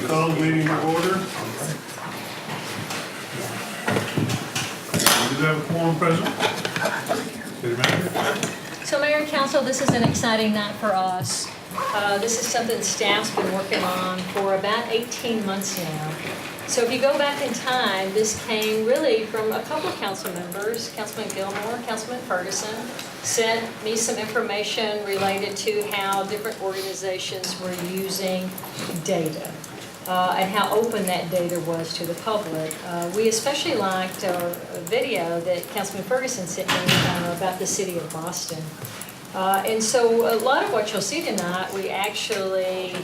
Call the meeting to order. Do we have a quorum present? City Manager? So Mayor and Council, this is an exciting night for us. This is something staff's been working on for about 18 months now. So if you go back in time, this came really from a couple of council members, Councilman Gilmore, Councilman Ferguson, sent me some information related to how different organizations were using data and how open that data was to the public. We especially liked a video that Councilman Ferguson sent me about the city of Boston. And so a lot of what you'll see tonight, we actually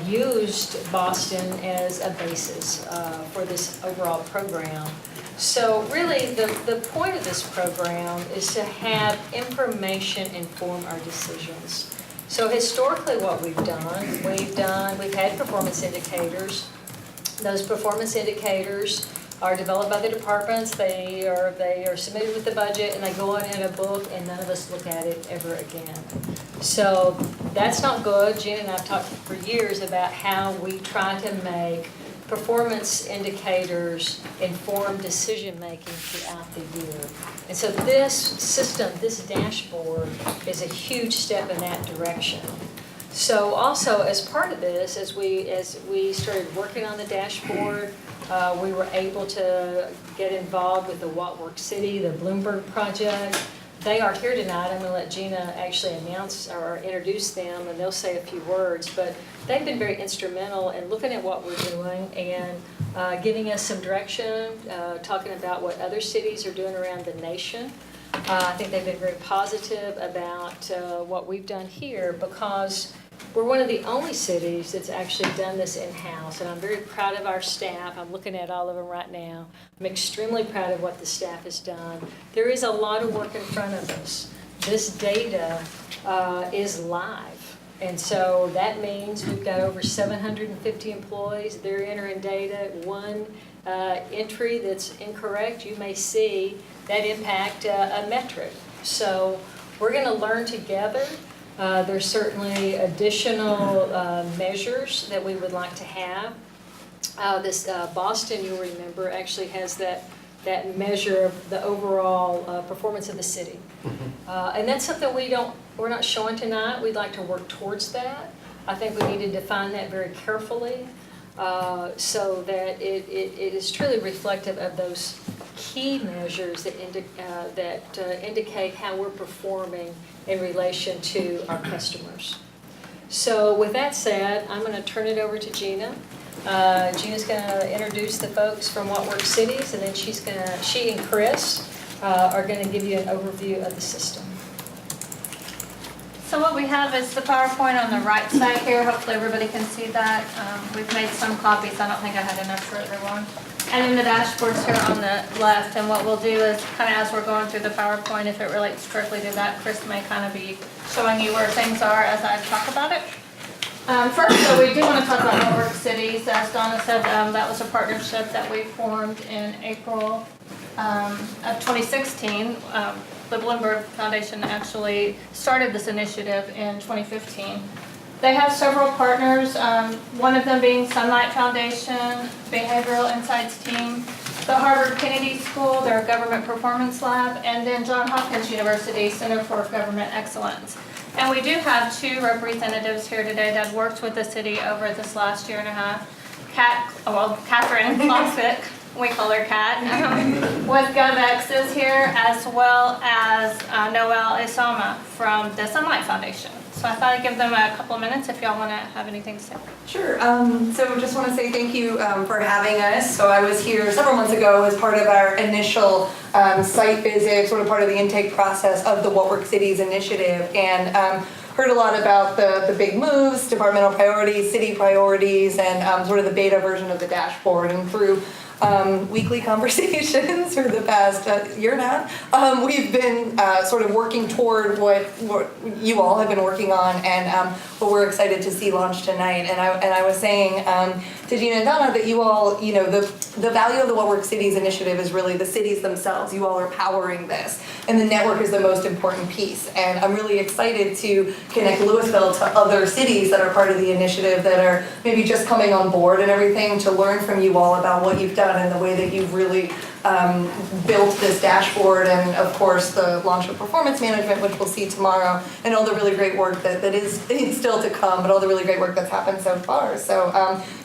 used Boston as a basis for this overall program. So really the point of this program is to have information inform our decisions. So historically what we've had performance indicators. Those performance indicators are developed by the departments. They are submitted with the budget and they go on in a book and none of us look at it ever again. So that's not good. Gina and I have talked for years about how we try to make performance indicators inform decision making throughout the year. And so this system, this dashboard, is a huge step in that direction. So also as part of this, as we started working on the dashboard, we were able to get involved with the What Works City, the Bloomberg project. They are here tonight. I'm going to let Gina actually announce or introduce them, and they'll say a few words. But they've been very instrumental in looking at what we're doing and giving us some direction, talking about what other cities are doing around the nation. I think they've been very positive about what we've done here because we're one of the only cities that's actually done this in-house, and I'm very proud of our staff. I'm looking at all of them right now. I'm extremely proud of what the staff has done. There is a lot of work in front of us. This data is live, and so that means we've got over 750 employees. They're entering data. One entry that's incorrect, you may see that impact a metric. So we're going to learn together. There's certainly additional measures that we would like to have. This Boston, you'll remember, actually has that measure of the overall performance of the city. And that's something we're not showing tonight. We'd like to work towards that. I think we need to define that very carefully so that it is truly reflective of those key measures that indicate how we're performing in relation to our customers. So with that said, I'm going to turn it over to Gina. Gina's going to introduce the folks from What Works Cities, and then she and Chris are going to give you an overview of the system. So what we have is the PowerPoint on the right side here. Hopefully everybody can see that. We've made some copies. I don't think I had enough for everyone. And then the dashboard's here on the left. And what we'll do is kind of as we're going through the PowerPoint, if it relates directly to that, Chris may kind of be showing you where things are as I talk about it. First, though, we do want to talk about What Works Cities. As Donna said, that was a partnership that we formed in April of 2016. The Bloomberg Foundation actually started this initiative in 2015. They have several partners, one of them being Sunlight Foundation, Behavioral Insights Team, the Harvard Kennedy School, their Government Performance Lab, and then Johns Hopkins University Center for Government Excellence. And we do have two representatives here today that worked with the city over this last year and a half. Catherine Klossick, we call her Kat, with GovX is here, as well as Noel Isama from the Sunlight Foundation. So I thought I'd give them a couple of minutes if y'all want to have anything to say. Sure. So just want to say thank you for having us. So I was here several months ago as part of our initial site visit, sort of part of the intake process of the What Works Cities initiative, and heard a lot about the big moves, departmental priorities, city priorities, and sort of the beta version of the dashboard. And through weekly conversations for the past year and a half, we've been sort of working toward what you all have been working on, and but we're excited to see launch tonight. And I was saying to Gina and Donna that you all, the value of the What Works Cities initiative is really the cities themselves. You all are powering this, and the network is the most important piece. And I'm really excited to connect Louisville to other cities that are part of the initiative that are maybe just coming on board and everything, to learn from you all about what you've done and the way that you've really built this dashboard, and of course the launch of performance management, which we'll see tomorrow, and all the really great work that is still to come, but all the really great work that's happened so far. So,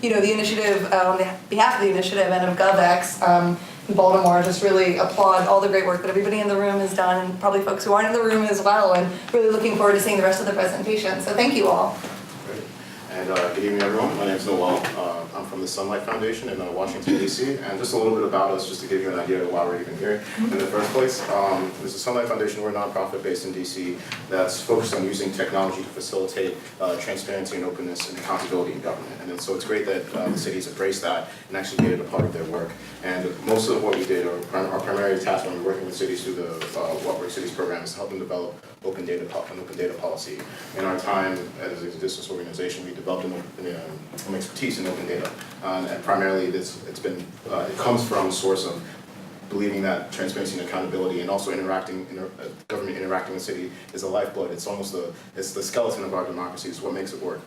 the initiative, on behalf of the initiative and of GovX in Baltimore, just really applaud all the great work that everybody in the room has done, and probably folks who aren't in the room as well, and really looking forward to seeing the rest of the presentation. So thank you all. Great. And good evening, everyone. My name is Noel. I'm from the Sunlight Foundation in Washington, D.C. And just a little bit about us, just to give you an idea of why we're even here in the first place. There's the Sunlight Foundation. We're a nonprofit based in D.C. that's focused on using technology to facilitate transparency and openness and accountability in government. And then, so it's great that the cities embrace that and actually made it a part of their work. And most of what we did, or our primary task when we're working with cities through the What Works Cities program, is to help them develop an open data policy. In our time as a business organization, we developed an expertise in open data, and primarily it comes from a source of believing that transparency and accountability, and also government interacting with the city, is a lifeblood. It's the skeleton of our democracy. It's what makes it work.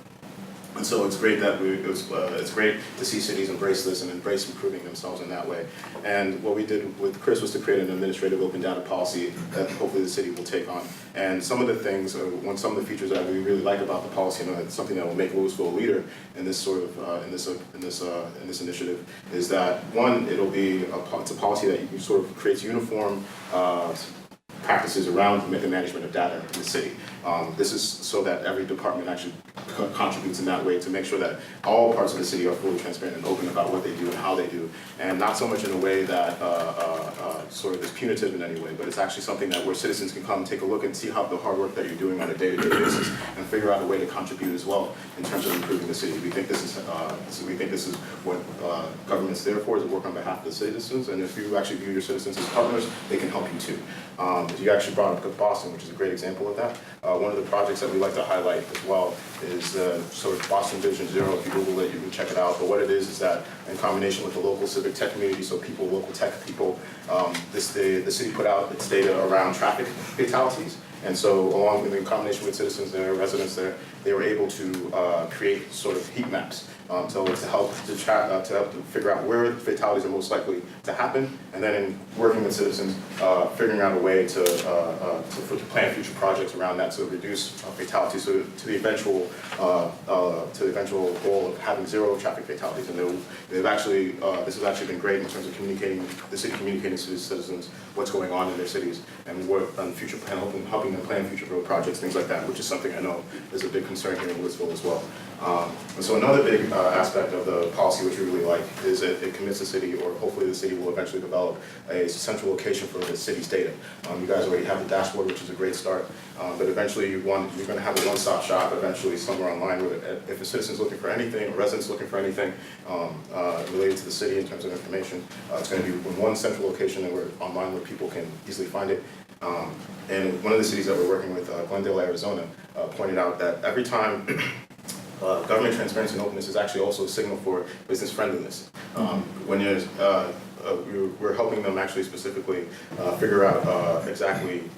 And so it's great that it's great to see cities embrace this and embrace improving themselves in that way. And what we did with Chris was to create an administrative open data policy that hopefully the city will take on. And some of the things, some of the features that we really like about the policy, and it's something that will make Louisville a leader in this sort of in this initiative, is that one, it's a policy that sort of creates uniform practices around the management of data in the city. This is so that every department actually contributes in that way to make sure that all parts of the city are fully transparent and open about what they do and how they do, and not so much in a way that sort of is punitive in any way, but it's actually something that where citizens can come and take a look and see how the hard work that you're doing on a day-to-day basis and figure out a way to contribute as well in terms of improving the city. We think this is what government's there for, is to work on behalf of the citizens, and if you actually view your citizens as partners, they can help you too. You actually brought up Boston, which is a great example of that. One of the projects that we like to highlight as well is sort of Boston Vision Zero. If you Google it, you can check it out. But what it is that in combination with the local civic tech community, so local tech people, the city put out its data around traffic fatalities. And so along with, in combination with citizens there, residents there, they were able to create sort of heat maps to help to figure out where fatalities are most likely to happen, and then in working with citizens, figuring out a way to plan future projects around that to reduce fatalities to the eventual goal of having zero traffic fatalities. And this has actually been great in terms of the city communicating to the citizens what's going on in their cities and work on future plan, helping them plan future road projects, things like that, which is something I know is a big concern here in Louisville as well. And so another big aspect of the policy which we really like is that it commits the city, or hopefully the city will eventually develop a central location for the city's data. You guys already have the dashboard, which is a great start, but eventually you're going to have a one-stop shop eventually somewhere online where if a citizen's looking for anything, or residents looking for anything related to the city in terms of information, it's going to be in one central location and online where people can easily find it. And one of the cities that we're working with, Glendale, Arizona, pointed out that every time government transparency and openness is actually also a signal for business friendliness. When we're helping them actually specifically figure out exactly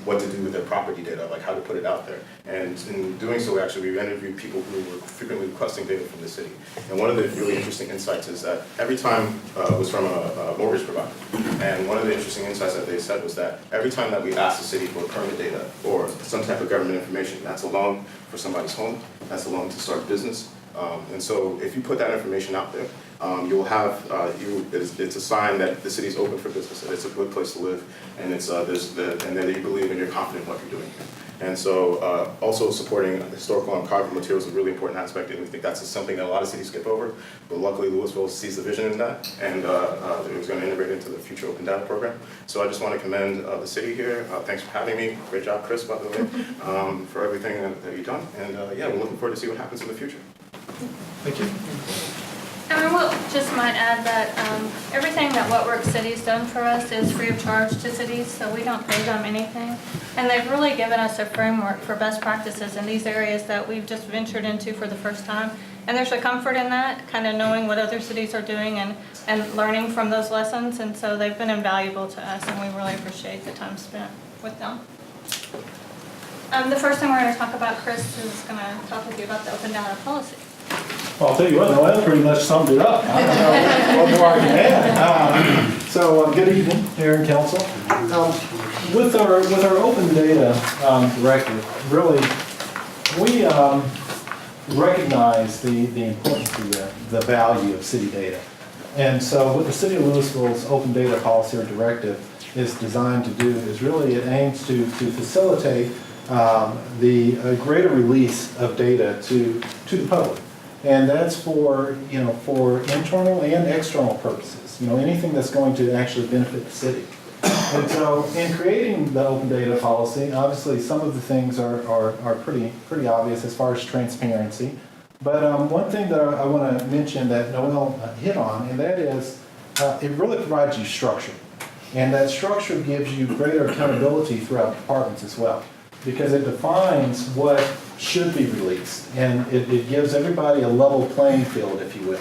what to do with their property data, like how to put it out there. And in doing so, actually, we interviewed people who were frequently requesting data from the city. And one of the really interesting insights is that every time was from a mortgage provider. And one of the interesting insights that they said was that every time that we asked the city for permit data or some type of government information, that's a loan for somebody's home, that's a loan to start a business. And so if you put that information out there, you'll have, it's a sign that the city's open for business, that it's a good place to live, and and that you believe and you're confident in what you're doing. And so also supporting historical and archival materials is a really important aspect, and we think that's something that a lot of cities skip over, but luckily Louisville sees the vision in that, and it was going to integrate into the future open data program. So I just want to commend the city here. Thanks for having me. Great job, Chris, by the way, for everything that you've done. And yeah, we're looking forward to see what happens in the future. Thank you. And I will just might add that everything that What Works City's done for us is free of charge to cities, so we don't pay them anything. And they've really given us a framework for best practices in these areas that we've just ventured into for the first time. And there's a comfort in that, kind of knowing what other cities are doing and learning from those lessons. And so they've been invaluable to us, and we really appreciate the time spent with them. The first thing we're going to talk about, Chris is going to talk with you about the open data policy. Well, I'll tell you what, no, that pretty much summed it up. I don't know what more I can add. Good evening, Mayor and Council. With our open data directive, really, we recognize the importance of the value of city data. And so what the City of Louisville's open data policy or directive is designed to do is really it aims to facilitate the greater release of data to the public. And that's for internal and external purposes, anything that's going to actually benefit the city. And so in creating the open data policy, obviously some of the things are pretty obvious as far as transparency. But one thing that I want to mention that Noel hit on, and that is it really provides you structure. And that structure gives you greater accountability throughout departments as well, because it defines what should be released, and it gives everybody a level playing field, if you will.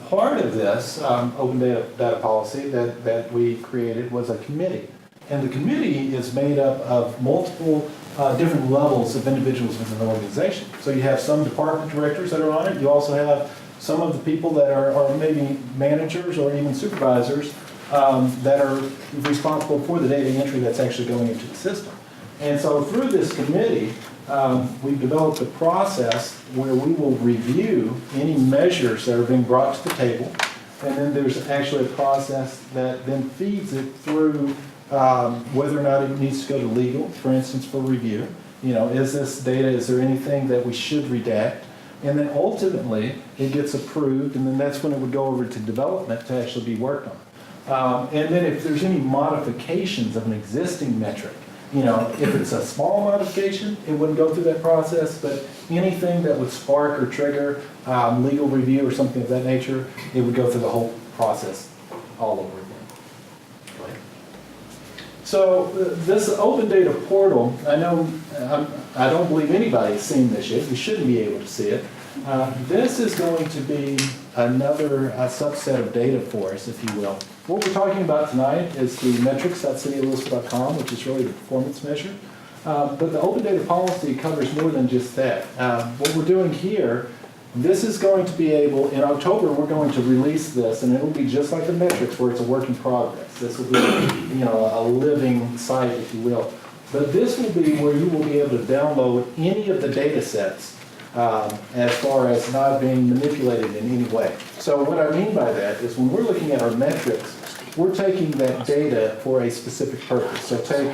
Part of this open data policy that we created was a committee, and the committee is made up of multiple different levels of individuals within the organization. So you have some department directors that are on it, you also have some of the people that are maybe managers or even supervisors that are responsible for the data entry that's actually going into the system. And so through this committee, we've developed a process where we will review any measures that are being brought to the table, and then there's actually a process that then feeds it through whether or not it needs to go to legal, for instance, for review. Is this data, is there anything that we should redact? And then ultimately, it gets approved, and then that's when it would go over to development to actually be worked on. And then if there's any modifications of an existing metric, if it's a small modification, it wouldn't go through that process, but anything that would spark or trigger legal review or something of that nature, it would go through the whole process all over again. So this open data portal, I know, I don't believe anybody's seen this yet. You shouldn't be able to see it. This is going to be another subset of data for us, if you will. What we're talking about tonight is the metrics.cityoflouisville.com, which is really the performance measure. But the open data policy covers more than just that. What we're doing here, this is going to be able, in October, we're going to release this, and it'll be just like the metrics where it's a work in progress. This will be, a living site, if you will. But this will be where you will be able to download any of the data sets as far as not being manipulated in any way. So what I mean by that is when we're looking at our metrics, we're taking that data for a specific purpose. So take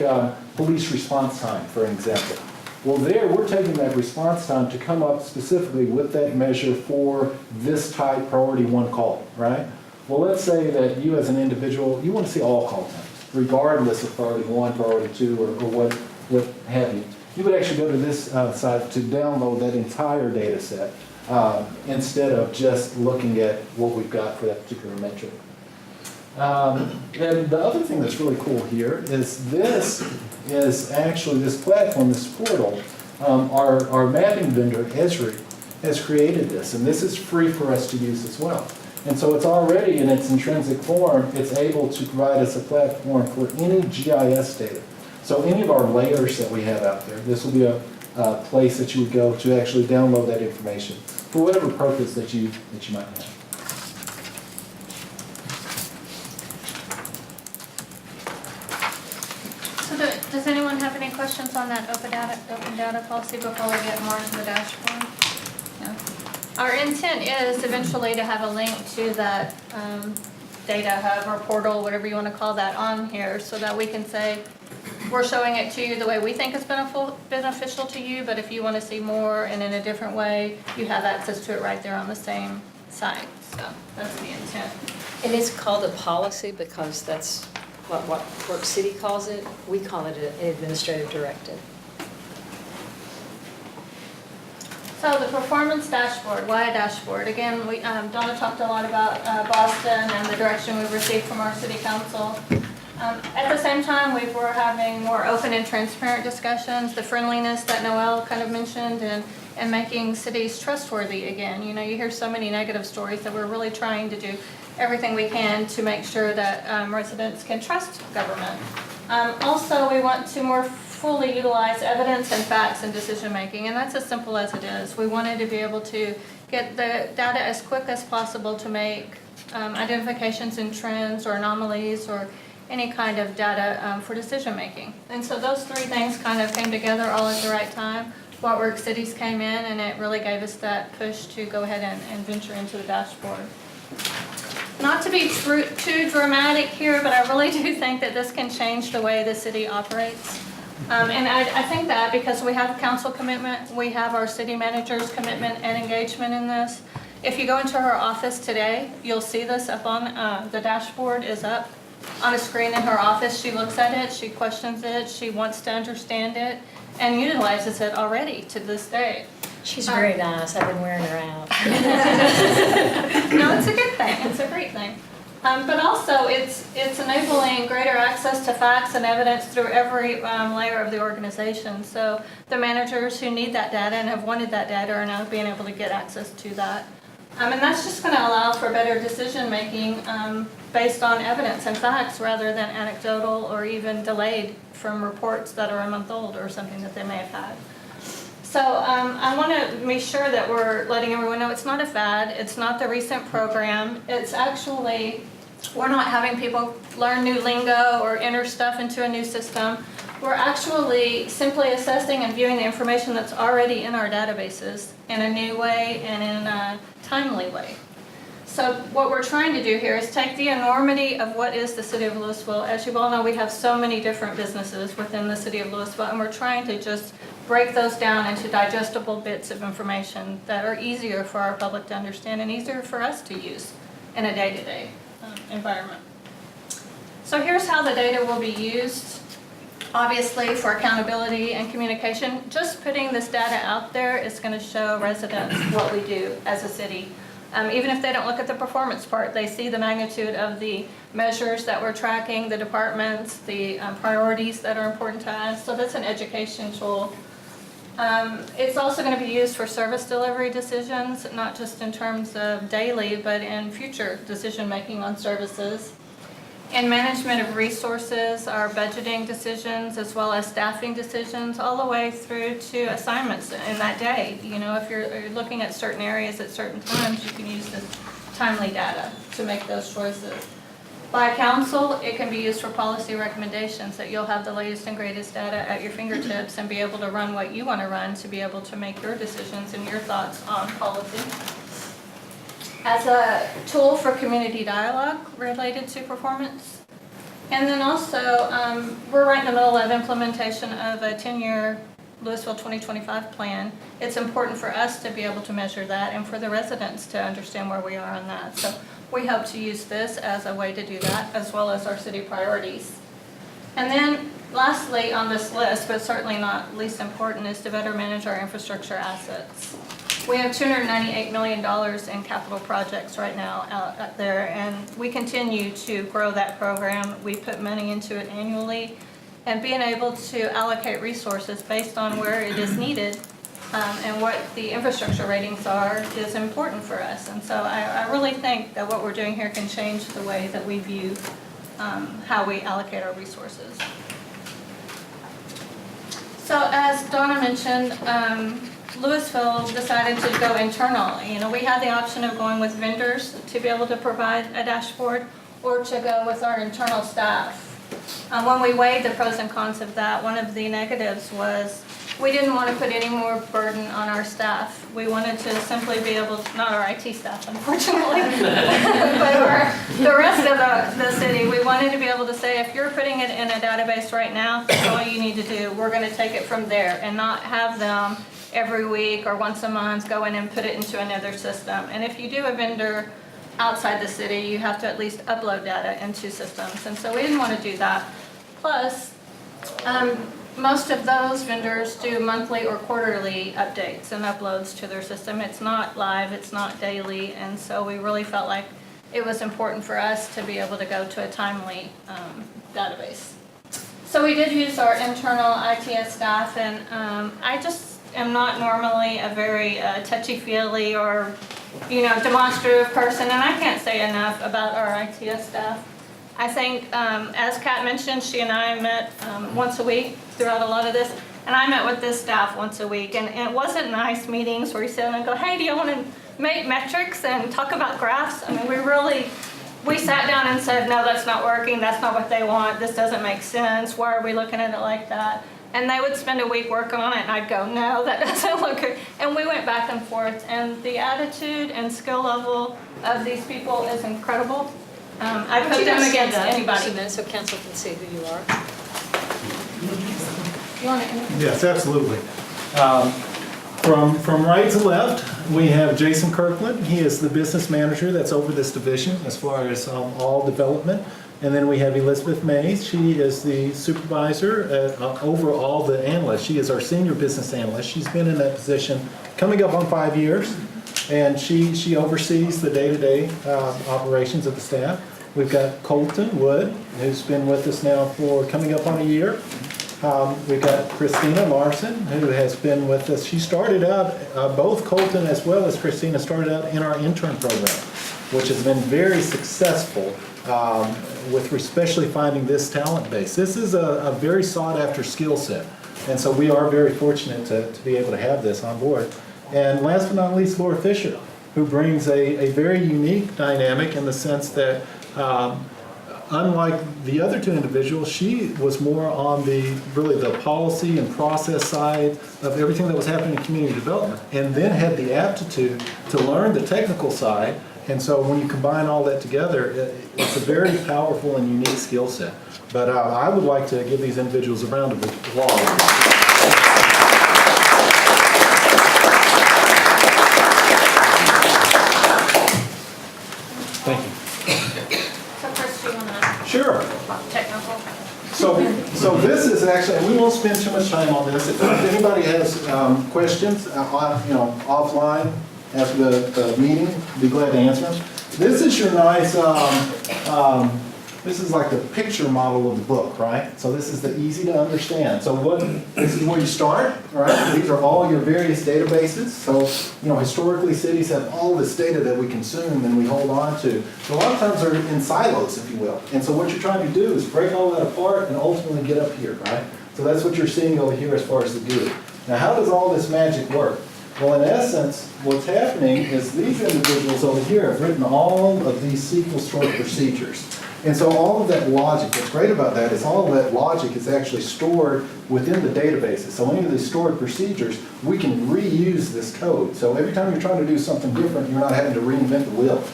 police response time, for example. Well, there we're taking that response time to come up specifically with that measure for this type priority 1 call, right? Well, let's say that you as an individual, you want to see all call times, regardless of priority 1, priority 2, or what have you. You would actually go to this site to download that entire data set instead of just looking at what we've got for that particular metric. And the other thing that's really cool here is this platform, this portal, our mapping vendor, Esri, has created this, and this is free for us to use as well. And so it's already in its intrinsic form, it's able to provide us a platform for any GIS data. So any of our layers that we have out there, this will be a place that you would go to actually download that information for whatever purpose that you might have. So does anyone have any questions on that open data policy before we get more into the dashboard? Yeah. Our intent is eventually to have a link to that data hub or portal, whatever you want to call that, on here so that we can say, we're showing it to you the way we think it's beneficial to you, but if you want to see more and in a different way, you have access to it right there on the same site. So that's the intent. And it's called a policy because that's what Work City calls it. We call it an administrative directive. So the performance dashboard, why a dashboard? Again, Donna talked a lot about Boston and the direction we've received from our city council. At the same time, we were having more open and transparent discussions, the friendliness that Noel kind of mentioned, and making cities trustworthy again. You know, you hear so many negative stories that we're really trying to do everything we can to make sure that residents can trust government. Also, we want to more fully utilize evidence and facts in decision making, and that's as simple as it is. We wanted to be able to get the data as quick as possible to make identifications in trends or anomalies or any kind of data for decision making. And so those three things kind of came together all at the right time. What Work Cities came in, and it really gave us that push to go ahead and venture into the dashboard. Not to be too dramatic here, but I really do think that this can change the way the city operates. And I think that because we have a council commitment, we have our city manager's commitment and engagement in this. If you go into her office today, you'll see this up on, the dashboard is up on a screen in her office. She looks at it, she questions it, she wants to understand it, and utilizes it already to this day. She's very nice. I've been wearing her out. No, it's a good thing. It's a great thing. But also, it's enabling greater access to facts and evidence through every layer of the organization. So the managers who need that data and have wanted that data are now being able to get access to that. And that's just going to allow for better decision making based on evidence and facts rather than anecdotal or even delayed from reports that are a month old or something that they may have had. So I want to be sure that we're letting everyone know it's not a fad, it's not the recent program, it's actually, we're not having people learn new lingo or enter stuff into a new system. We're actually simply assessing and viewing the information that's already in our databases in a new way and in a timely way. So what we're trying to do here is take the enormity of what is the city of Louisville. As you all know, we have so many different businesses within the city of Louisville, and we're trying to just break those down into digestible bits of information that are easier for our public to understand and easier for us to use in a day-to-day environment. So here's how the data will be used. Obviously, for accountability and communication, just putting this data out there is going to show residents what we do as a city. Even if they don't look at the performance part, they see the magnitude of the measures that we're tracking, the departments, the priorities that are important to us. So that's an education tool. It's also going to be used for service delivery decisions, not just in terms of daily, but in future decision making on services. In management of resources, our budgeting decisions, as well as staffing decisions, all the way through to assignments in that day. You know, if you're looking at certain areas at certain times, you can use this timely data to make those choices. By council, it can be used for policy recommendations, that you'll have the latest and greatest data at your fingertips and be able to run what you want to run to be able to make your decisions and your thoughts on policy. As a tool for community dialogue related to performance. And then also, we're right in the middle of implementation of a 10-year Louisville 2025 plan. It's important for us to be able to measure that and for the residents to understand where we are on that. So we hope to use this as a way to do that, as well as our city priorities. And then lastly on this list, but certainly not least important, is to better manage our infrastructure assets. We have $298 million in capital projects right now out there, and we continue to grow that program. We put money into it annually, and being able to allocate resources based on where it is needed and what the infrastructure ratings are is important for us. And so I really think that what we're doing here can change the way that we view how we allocate our resources. So as Donna mentioned, Louisville decided to go internal. You know, we had the option of going with vendors to be able to provide a dashboard or to go with our internal staff. When we weighed the pros and cons of that, one of the negatives was we didn't want to put any more burden on our staff. We wanted to simply be able to, not our IT staff unfortunately, but the rest of the city, we wanted to be able to say, if you're putting it in a database right now, that's all you need to do. We're going to take it from there and not have them every week or once a month go in and put it into another system. And if you do a vendor outside the city, you have to at least upload data into systems. And so we didn't want to do that. Plus, most of those vendors do monthly or quarterly updates and uploads to their system. It's not live, it's not daily, and so we really felt like it was important for us to be able to go to a timely database. So we did use our internal ITS staff, and I just am not normally a very touchy-feely or, demonstrative person, and I can't say enough about our ITS staff. I think, as Kat mentioned, she and I met once a week throughout a lot of this, and I met with this staff once a week, and it wasn't nice meetings where you sit down and go, hey, do you want to make metrics and talk about graphs? I mean, we sat down and said, no, that's not working, that's not what they want, this doesn't make sense, why are we looking at it like that? And they would spend a week working on it, and I'd go, no, that doesn't look good. And we went back and forth, and the attitude and skill level of these people is incredible. I put them against anybody. So council can see who you are. You want to? Yes, absolutely. From right to left, we have Jason Kirkland. He is the business manager that's over this division as far as all development. And then we have Elizabeth Mays. She is the supervisor over all the analysts. She is our senior business analyst. She's been in that position coming up on 5 years. And she oversees the day-to-day operations of the staff. We've got Colton Wood, who's been with us now for coming up on a year. We've got Christina Larson, who has been with us. She started out, both Colton as well as Christina started out in our intern program, which has been very successful with especially finding this talent base. This is a very sought-after skill set. And so we are very fortunate to be able to have this on board. And last but not least, Laura Fisher, who brings a very unique dynamic in the sense that, unlike the other two individuals, she was more on really the policy and process side of everything that was happening in community development, and then had the aptitude to learn the technical side. And so when you combine all that together, it's a very powerful and unique skill set. But I would like to give these individuals a round of applause. Thank you. So first, do you want to Sure. talk technical? So this is actually, and we won't spend too much time on this. If anybody has questions, offline after the meeting, I'd be glad to answer them. This is your nice, this is like the picture model of the book, right? So this is the easy to understand. So this is where you start, right? These are all your various databases. So, historically cities have all this data that we consume and we hold on to. So a lot of times they're in silos, if you will. And so what you're trying to do is break all that apart and ultimately get up here, right? So that's what you're seeing over here as far as the GUI. Now how does all this magic work? Well, in essence, what's happening is these individuals over here have written all of these SQL stored procedures. And so all of that logic, what's great about that is all of that logic is actually stored within the databases. So any of these stored procedures, we can reuse this code. So every time you're trying to do something different, you're not having to reinvent the wheel.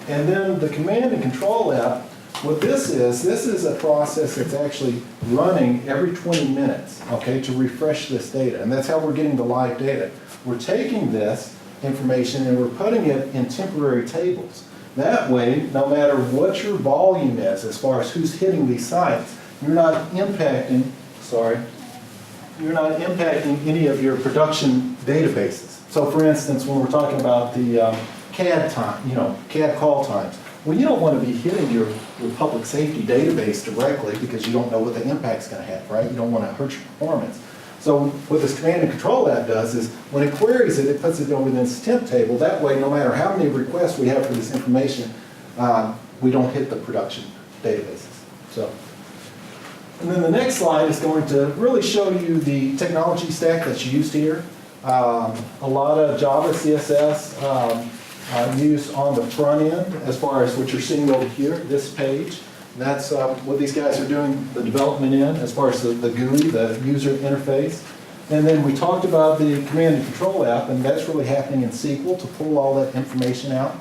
And then the command and control app, what this is a process that's actually running every 20 minutes, okay, to refresh this data. And that's how we're getting the live data. We're taking this information and we're putting it in temporary tables. That way, no matter what your volume is, as far as who's hitting these sites, you're not impacting any of your production databases. So for instance, when we're talking about the CAD time, CAD call times, well, you don't want to be hitting your public safety database directly because you don't know what the impact's going to have, right? You don't want to hurt your performance. So what this command and control app does is when it queries it, it puts it over this temp table. That way, no matter how many requests we have for this information, we don't hit the production databases. So, and then the next slide is going to really show you the technology stack that's used here. A lot of Java, CSS used on the front end as far as what you're seeing over here, this page. That's what these guys are doing the development in as far as the GUI, the user interface. And then we talked about the command and control app, and that's really happening in SQL to pull all that information out.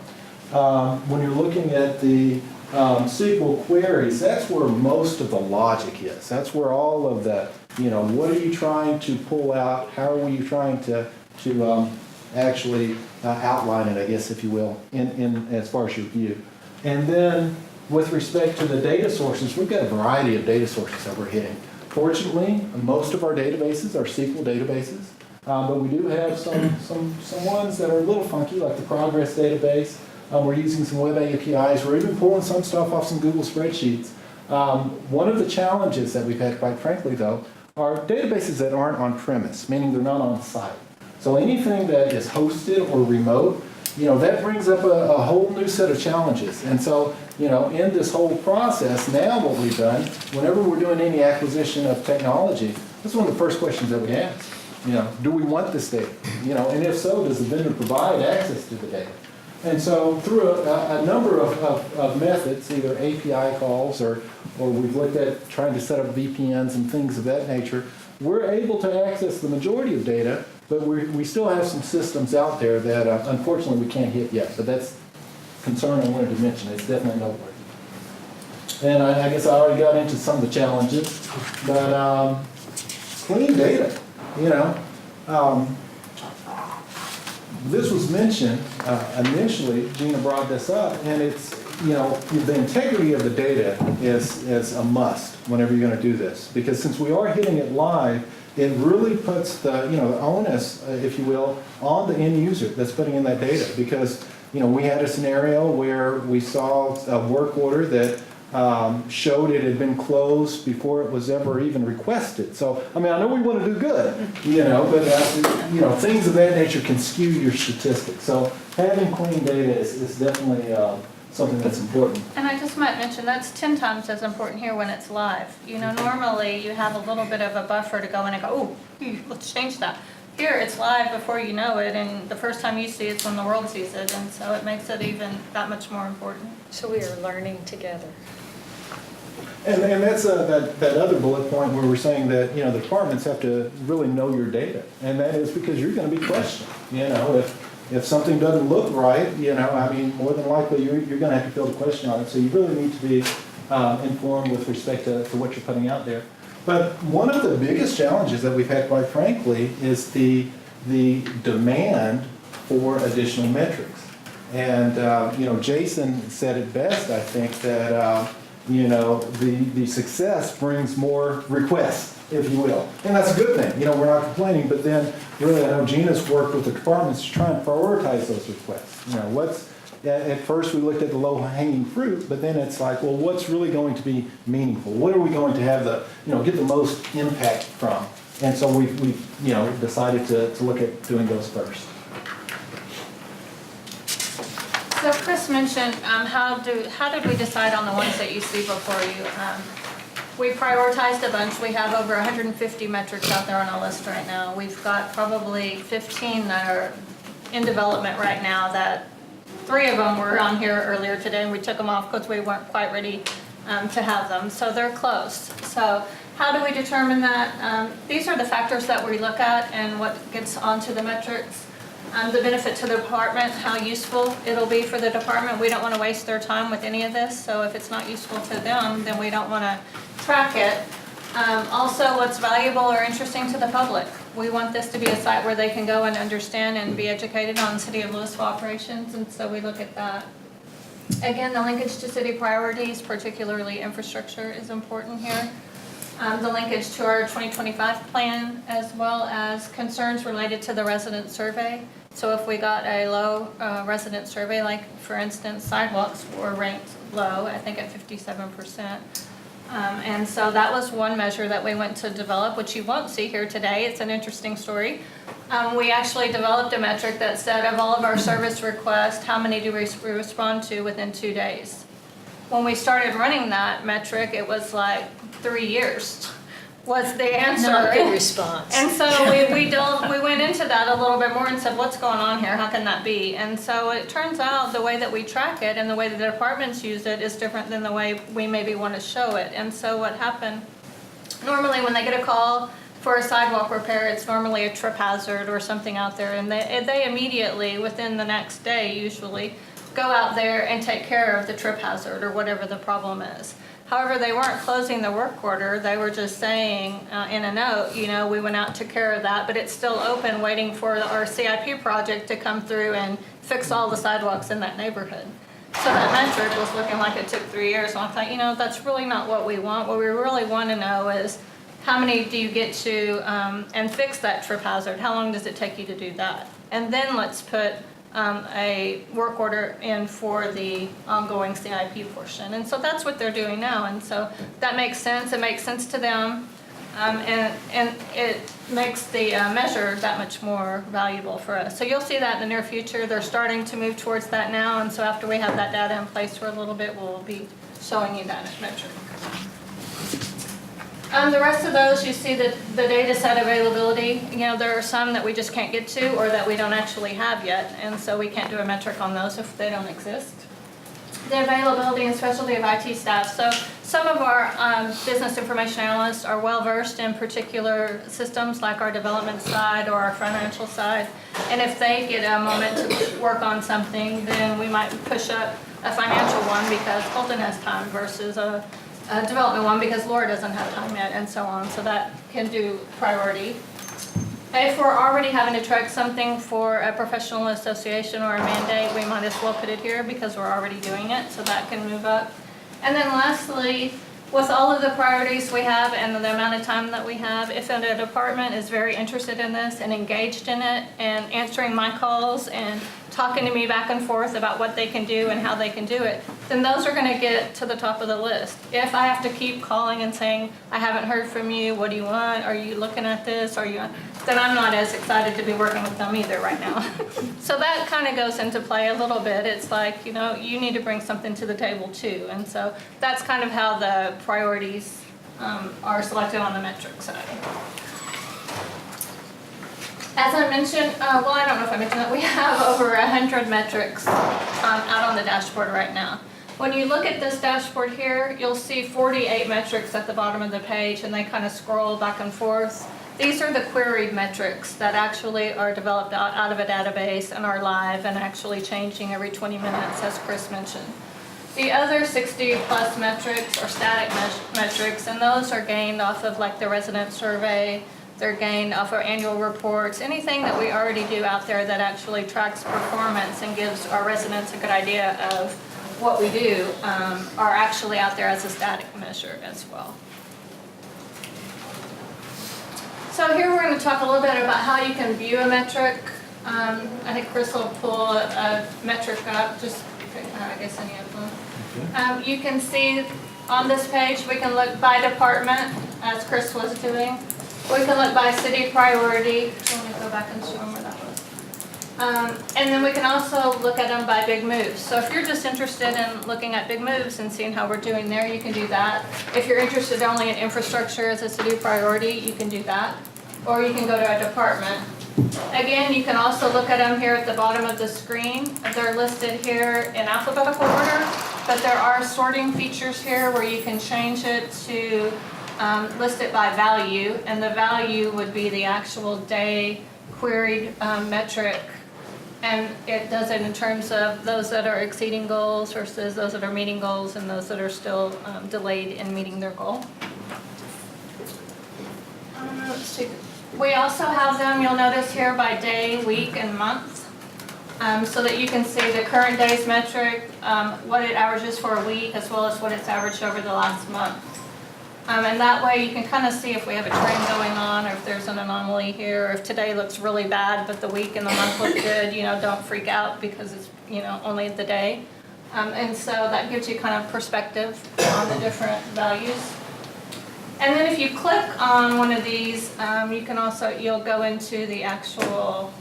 When you're looking at the SQL queries, that's where most of the logic is. That's where all of the, what are you trying to pull out? How are you trying to actually outline it, I guess, if you will, in as far as your view. And then with respect to the data sources, we've got a variety of data sources that we're hitting. Fortunately, most of our databases are SQL databases, but we do have some ones that are a little funky, like the Progress database. We're using some web APIs. We're even pulling some stuff off some Google spreadsheets. One of the challenges that we've had, quite frankly, though, are databases that aren't on premise, meaning they're not on site. So anything that is hosted or remote, that brings up a whole new set of challenges. And so, in this whole process, now what we've done, whenever we're doing any acquisition of technology, that's one of the first questions that we ask. Do we want this data? And if so, does the vendor provide access to the data? And so through a number of methods, either API calls or we've looked at trying to set up VPNs and things of that nature, we're able to access the majority of data, but we still have some systems out there that unfortunately we can't hit yet. But that's a concern I wanted to mention. It's definitely noteworthy. And I guess I already got into some of the challenges, but clean data, this was mentioned initially. Gina brought this up, and it's the integrity of the data is a must whenever you're going to do this, because since we are hitting it live, it really puts the the onus, if you will, on the end user that's putting in that data. Because we had a scenario where we saw a work order that showed it had been closed before it was ever even requested. So, I know we want to do good, but things of that nature can skew your statistics. So having clean data is definitely something that's important. And I just might mention, that's 10 times as important here when it's live. Normally you have a little bit of a buffer to go in and go, let's change that. Here, it's live before you know it, and the first time you see it's when the world sees it, and so it makes it even that much more important. So we are learning together. And that's that other bullet point where we're saying that the departments have to really know your data, and that is because you're going to be questioned. If something doesn't look right, more than likely you're going to have to field a question on it. So you really need to be informed with respect to what you're putting out there. But one of the biggest challenges that we've had, quite frankly, is the demand for additional metrics. And Jason said it best, I think, that the success brings more requests, if you will. And that's a good thing. We're not complaining, but then really I know Gina's worked with the departments to try and prioritize those requests. At first we looked at the low-hanging fruit, but then it's like, well, what's really going to be meaningful? What are we going to have get the most impact from? And so we've decided to look at doing those first. So Chris mentioned, how did we decide on the ones that you see before you? We prioritized a bunch. We have over 150 metrics out there on our list right now. We've got probably 15 that are in development right now. That 3 of them were on here earlier today, and we took them off because we weren't quite ready to have them. So they're closed. So how do we determine that? These are the factors that we look at and what gets onto the metrics. The benefit to the department, how useful it'll be for the department. We don't want to waste their time with any of this, so if it's not useful to them, then we don't want to track it. Also, what's valuable or interesting to the public. We want this to be a site where they can go and understand and be educated on City of Louisville operations, and so we look at that. Again, the linkage to city priorities, particularly infrastructure, is important here. The linkage to our 2025 plan, as well as concerns related to the resident survey. So if we got a low resident survey, like for instance, sidewalks were ranked low, I think at 57%. And so that was one measure that we went to develop, which you won't see here today. It's an interesting story. We actually developed a metric that said of all of our service requests, how many do we respond to within 2 days? When we started running that metric, it was like 3 years was the answer. Not a good response. And so we went into that a little bit more and said, what's going on here? How can that be? And so it turns out the way that we track it and the way that the departments use it is different than the way we maybe want to show it. And so what happened, normally when they get a call for a sidewalk repair, it's normally a trip hazard or something out there. And they immediately, within the next day usually, go out there and take care of the trip hazard or whatever the problem is. However, they weren't closing the work order. They were just saying in a note, we went out and took care of that, but it's still open waiting for our CIP project to come through and fix all the sidewalks in that neighborhood. So that metric was looking like it took 3 years. And I thought, that's really not what we want. What we really want to know is how many do you get to, and fix that trip hazard? How long does it take you to do that? And then let's put a work order in for the ongoing CIP portion. And so that's what they're doing now. And so that makes sense. It makes sense to them. And it makes the measure that much more valuable for us. So you'll see that in the near future. They're starting to move towards that now. And so after we have that data in place for a little bit, we'll be showing you that metric. The rest of those, you see the data set availability. You know, there are some that we just can't get to or that we don't actually have yet, and so we can't do a metric on those if they don't exist. The availability and specialty of IT staff. So some of our business information analysts are well versed in particular systems like our development side or our financial side, and if they get a moment to work on something, then we might push up a financial one because Colton has time versus a development one because Laura doesn't have time yet, and so on. So that can do priority. If we're already having to track something for a professional association or a mandate, we might as well put it here because we're already doing it, so that can move up. And then lastly, with all of the priorities we have and the amount of time that we have, if a department is very interested in this and engaged in it and answering my calls and talking to me back and forth about what they can do and how they can do it, then those are going to get to the top of the list. If I have to keep calling and saying, I haven't heard from you, what do you want, are you looking at this, then I'm not as excited to be working with them either right now. So that kind of goes into play a little bit. It's like, you know, you need to bring something to the table too. And so that's kind of how the priorities are selected on the metric side. As I mentioned, well, I don't know if I mentioned that, we have over 100 metrics out on the dashboard right now. When you look at this dashboard here, you'll see 48 metrics at the bottom of the page, and they kind of scroll back and forth. These are the queried metrics that actually are developed out of a database and are live and actually changing every 20 minutes, as Chris mentioned. The other 60 plus metrics are static metrics, and those are gained off of like the resident survey. They're gained off our annual reports, anything that we already do out there that actually tracks performance and gives our residents a good idea of what we do are actually out there as a static measure as well. So here we're going to talk a little bit about how you can view a metric. I think Chris will pull a metric up, just I guess any of them. You can see on this page we can look by department, as Chris was doing. We can look by city priority. Let me go back and show them where that was. And then we can also look at them by big moves. So if you're just interested in looking at big moves and seeing how we're doing there, you can do that. If you're interested only in infrastructure as a city priority, you can do that. Or you can go to a department. Again, you can also look at them here at the bottom of the screen. They're listed here in alphabetical order, but there are sorting features here where you can change it to list it by value, and the value would be the actual day queried metric, and it does it in terms of those that are exceeding goals versus those that are meeting goals and those that are still delayed in meeting their goal. Let's see. We also have them, you'll notice here, by day, week, and month, so that you can see the current day's metric, what it averages for a week, as well as what it's averaged over the last month. And that way you can kind of see if we have a trend going on, or if there's an anomaly here, or if today looks really bad but the week and the month look good, you know, don't freak out because it's, you know, only the day. And so that gives you kind of perspective on the different values. And then if you click on one of these, you can also, you'll go into the actual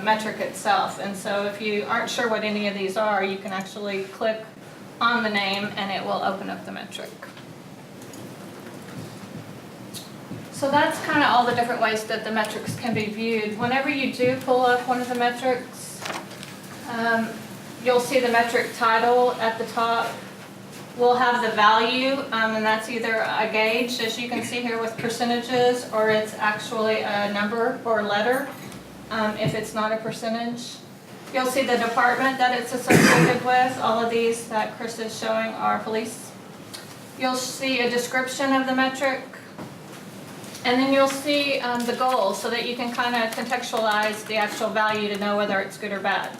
metric itself. And so if you aren't sure what any of these are, you can actually click on the name and it will open up the metric. So that's kind of all the different ways that the metrics can be viewed. Whenever you do pull up one of the metrics, you'll see the metric title at the top. We'll have the value, and that's either a gauge, as you can see here with percentages, or it's actually a number or letter if it's not a percentage. You'll see the department that it's associated with. All of these that Chris is showing are police. You'll see a description of the metric. And then you'll see the goal so that you can kind of contextualize the actual value to know whether it's good or bad.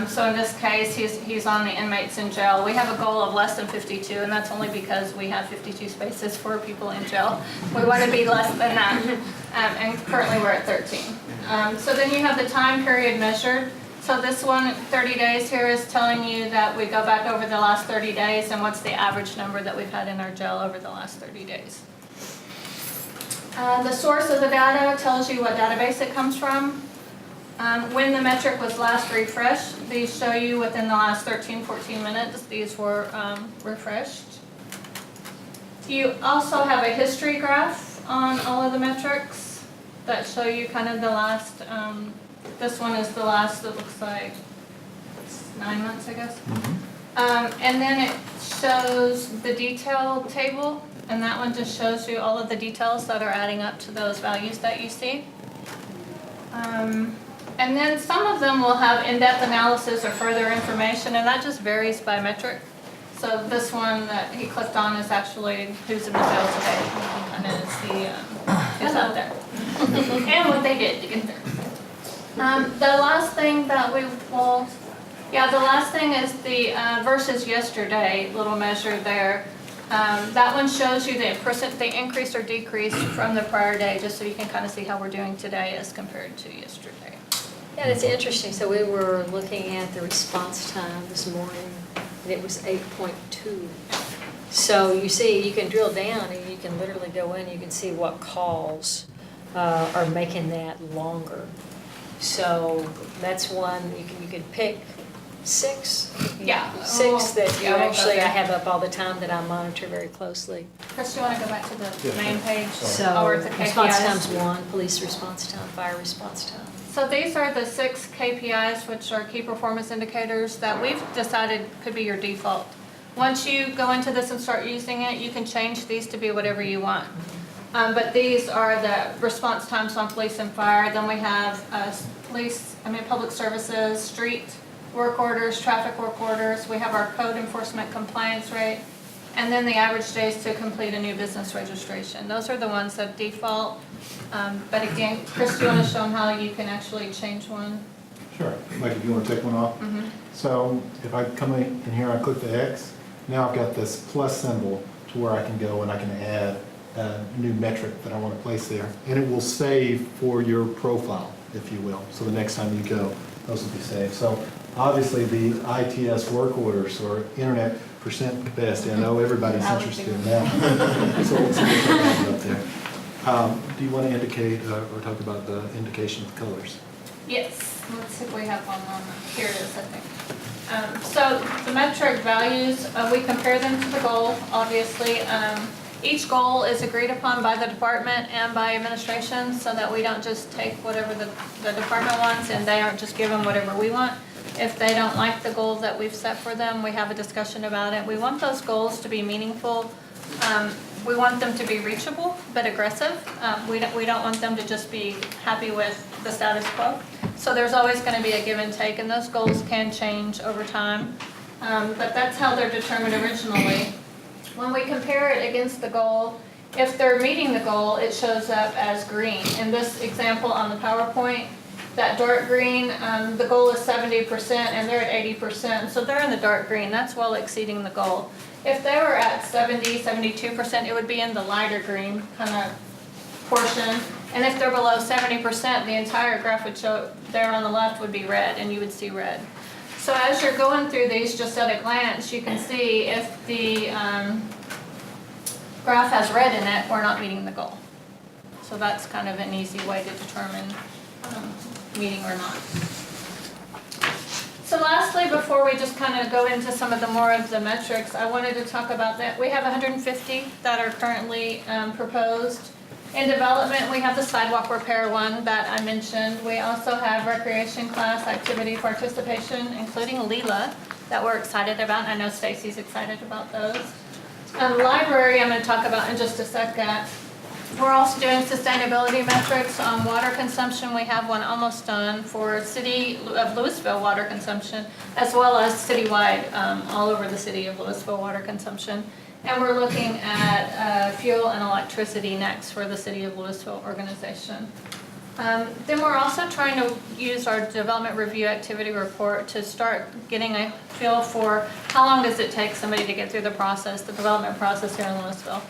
So in this case, he's on the inmates in jail. We have a goal of less than 52, and that's only because we have 52 spaces for people in jail. We want to be less than that, and currently we're at 13. So then you have the time period measured. So this one, 30 days here, is telling you that we go back over the last 30 days and what's the average number that we've had in our jail over the last 30 days. The source of the data tells you what database it comes from. When the metric was last refreshed, these show you within the last 13-14 minutes, these were refreshed. You also have a history graph on all of the metrics that show you kind of the last, this one is the last, it looks like it's 9 months, I guess. And then it shows the detail table, and that one just shows you all of the details that are adding up to those values that you see. And then some of them will have in-depth analysis or further information, and that just varies by metric. So this one that he clicked on is actually who's in the jail today. You can kind of see who's out there and what they did to get there. The last thing that we will, the last thing is the versus yesterday little measure there. That one shows you the increase or decrease from the prior day, just so you can kind of see how we're doing today as compared to yesterday. Yeah, it's interesting. So we were looking at the response time this morning, and it was 8.2. So you see, you can drill down and you can literally go in, you can see what calls are making that longer. So that's one, you could pick six. Six that you actually, I have up all the time that I monitor very closely. Chris, do you want to go back to the main page? So Or the response KPIs? time's 1, police response time, fire response time. So these are the 6 KPIs, which are key performance indicators that we've decided could be your default. Once you go into this and start using it, you can change these to be whatever you want. But these are the response times on police and fire. Then we have public services, street work orders, traffic work orders. We have our code enforcement compliance rate. And then the average days to complete a new business registration. Those are the ones that default. But again, Chris, do you want to show them how you can actually change one? Sure, like if you want to take one off. So if I come in here, I click the X, now I've got this plus symbol to where I can go and I can add a new metric that I want to place there. And it will save for your profile, if you will. So the next time you go, those will be saved. So obviously the ITS work orders or internet percent capacity, I know everybody's interested in that. So let's see what's up there. Do you want to indicate or talk about the indication of colors? Yes, let's see if we have one on, here it is, I think. So the metric values, we compare them to the goal, obviously. Each goal is agreed upon by the department and by administration, so that we don't just take whatever the department wants and they aren't just given whatever we want. If they don't like the goal that we've set for them, we have a discussion about it. We want those goals to be meaningful. We want them to be reachable but aggressive. We don't want them to just be happy with the status quo. So there's always going to be a give and take, and those goals can change over time. But that's how they're determined originally. When we compare it against the goal, if they're meeting the goal, it shows up as green. In this example on the PowerPoint, that dark green, the goal is 70% and they're at 80%, so they're in the dark green. That's well exceeding the goal. If they were at 70, 72%, it would be in the lighter green kind of portion. And if they're below 70%, the entire graph would show, there on the left would be red, and you would see red. So as you're going through these, just at a glance, you can see if the graph has red in it, we're not meeting the goal. So that's kind of an easy way to determine meeting or not. So lastly, before we just kind of go into some of the more of the metrics, I wanted to talk about that. We have 150 that are currently proposed. In development, we have the sidewalk repair one that I mentioned. We also have recreation class activity participation, including Leela, that we're excited about. I know Stacy's excited about those. Library, I'm going to talk about in just a second. We're also doing sustainability metrics on water consumption. We have one almost done for City of Louisville water consumption, as well as citywide, all over the City of Louisville water consumption. And we're looking at fuel and electricity next for the City of Louisville organization. Then we're also trying to use our development review activity report to start getting a feel for how long does it take somebody to get through the process, the development process here in Louisville.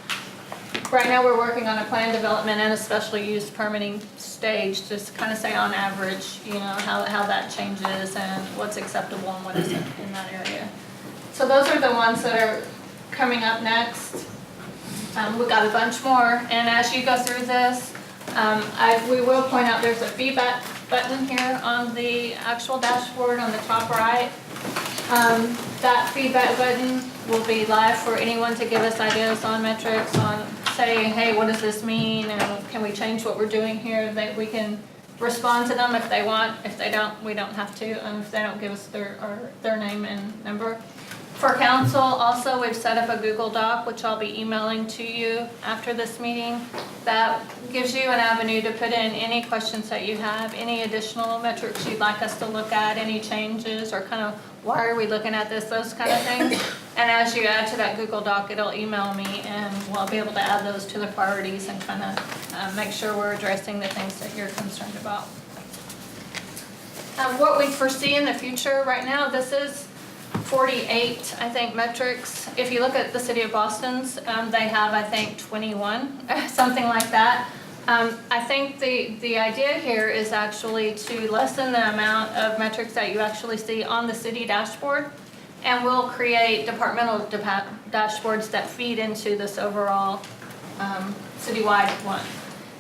Right now, we're working on a plan development and a special use permitting stage, just to kind of say on average, you know, how that changes and what's acceptable and what isn't in that area. So those are the ones that are coming up next. We've got a bunch more, and as you go through this, we will point out there's a feedback button here on the actual dashboard on the top right. That feedback button will be live for anyone to give us ideas on metrics, on saying, hey, what does this mean, and can we change what we're doing here? That we can respond to them if they want. If they don't, we don't have to. If they don't give us their name and number. For council, also, we've set up a Google Doc, which I'll be emailing to you after this meeting. That gives you an avenue to put in any questions that you have, any additional metrics you'd like us to look at, any changes, or kind of why are we looking at this, those kind of things. And as you add to that Google Doc, it'll email me, and we'll be able to add those to the priorities and kind of make sure we're addressing the things that you're concerned about. What we foresee in the future right now, this is 48, I think, metrics. If you look at the city of Boston's, they have, I think, 21, something like that. I think the idea here is actually to lessen the amount of metrics that you actually see on the city dashboard, and we'll create departmental dashboards that feed into this overall citywide one.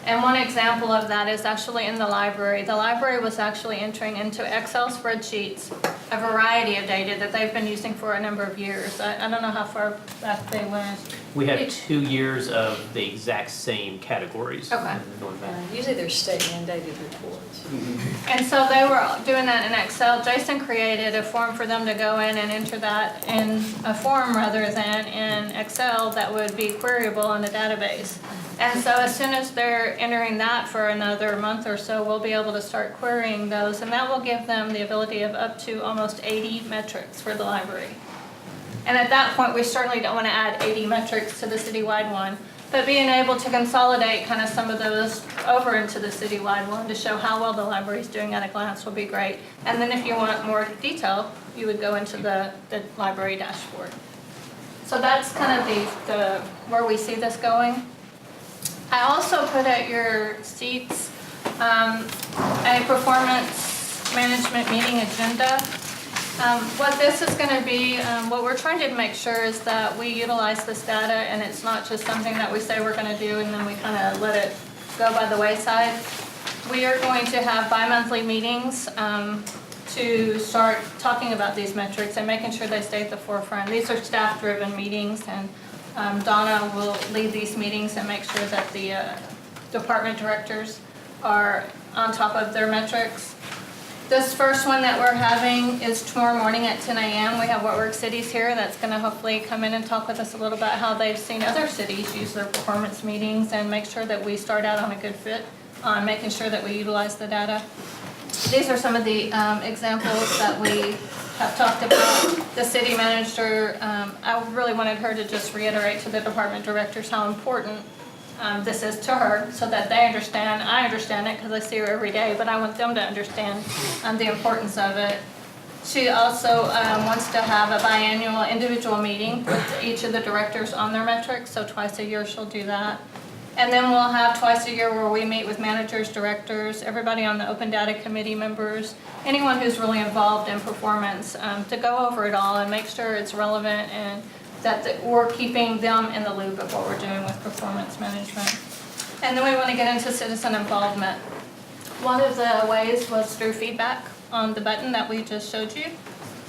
And one example of that is actually in the library. The library was actually entering into Excel spreadsheets a variety of data that they've been using for a number of years. I don't know how far back they went. We have 2 years of the exact same categories. Okay. Going back. Usually they're state mandated reports. And so they were doing that in Excel. Jason created a form for them to go in and enter that in a form rather than in Excel that would be queryable in a database. And so as soon as they're entering that for another month or so, we'll be able to start querying those, and that will give them the ability of up to almost 80 metrics for the library. And at that point, we certainly don't want to add 80 metrics to the citywide one, but being able to consolidate kind of some of those over into the citywide one to show how well the library is doing at a glance will be great. And then if you want more detail, you would go into the library dashboard. So that's kind of the where we see this going. I also put at your seats a performance management meeting agenda. What this is going to be, what we're trying to make sure is that we utilize this data, and it's not just something that we say we're going to do and then we kind of let it go by the wayside. We are going to have bi-monthly meetings to start talking about these metrics and making sure they stay at the forefront. These are staff-driven meetings, and Donna will lead these meetings and make sure that the department directors are on top of their metrics. This first one that we're having is tomorrow morning at 10 a.m. We have What Works Cities here that's going to hopefully come in and talk with us a little about how they've seen other cities use their performance meetings and make sure that we start out on a good fit on making sure that we utilize the data. These are some of the examples that we have talked about. The city manager, I really wanted her to just reiterate to the department directors how important this is to her so that they understand. I understand it because I see her every day, but I want them to understand the importance of it. She also wants to have a biannual individual meeting with each of the directors on their metrics, so twice a year she'll do that. And then we'll have twice a year where we meet with managers, directors, everybody on the Open Data Committee members, anyone who's really involved in performance to go over it all and make sure it's relevant and that we're keeping them in the loop of what we're doing with performance management. And then we want to get into citizen involvement. One of the ways was through feedback on the button that we just showed you.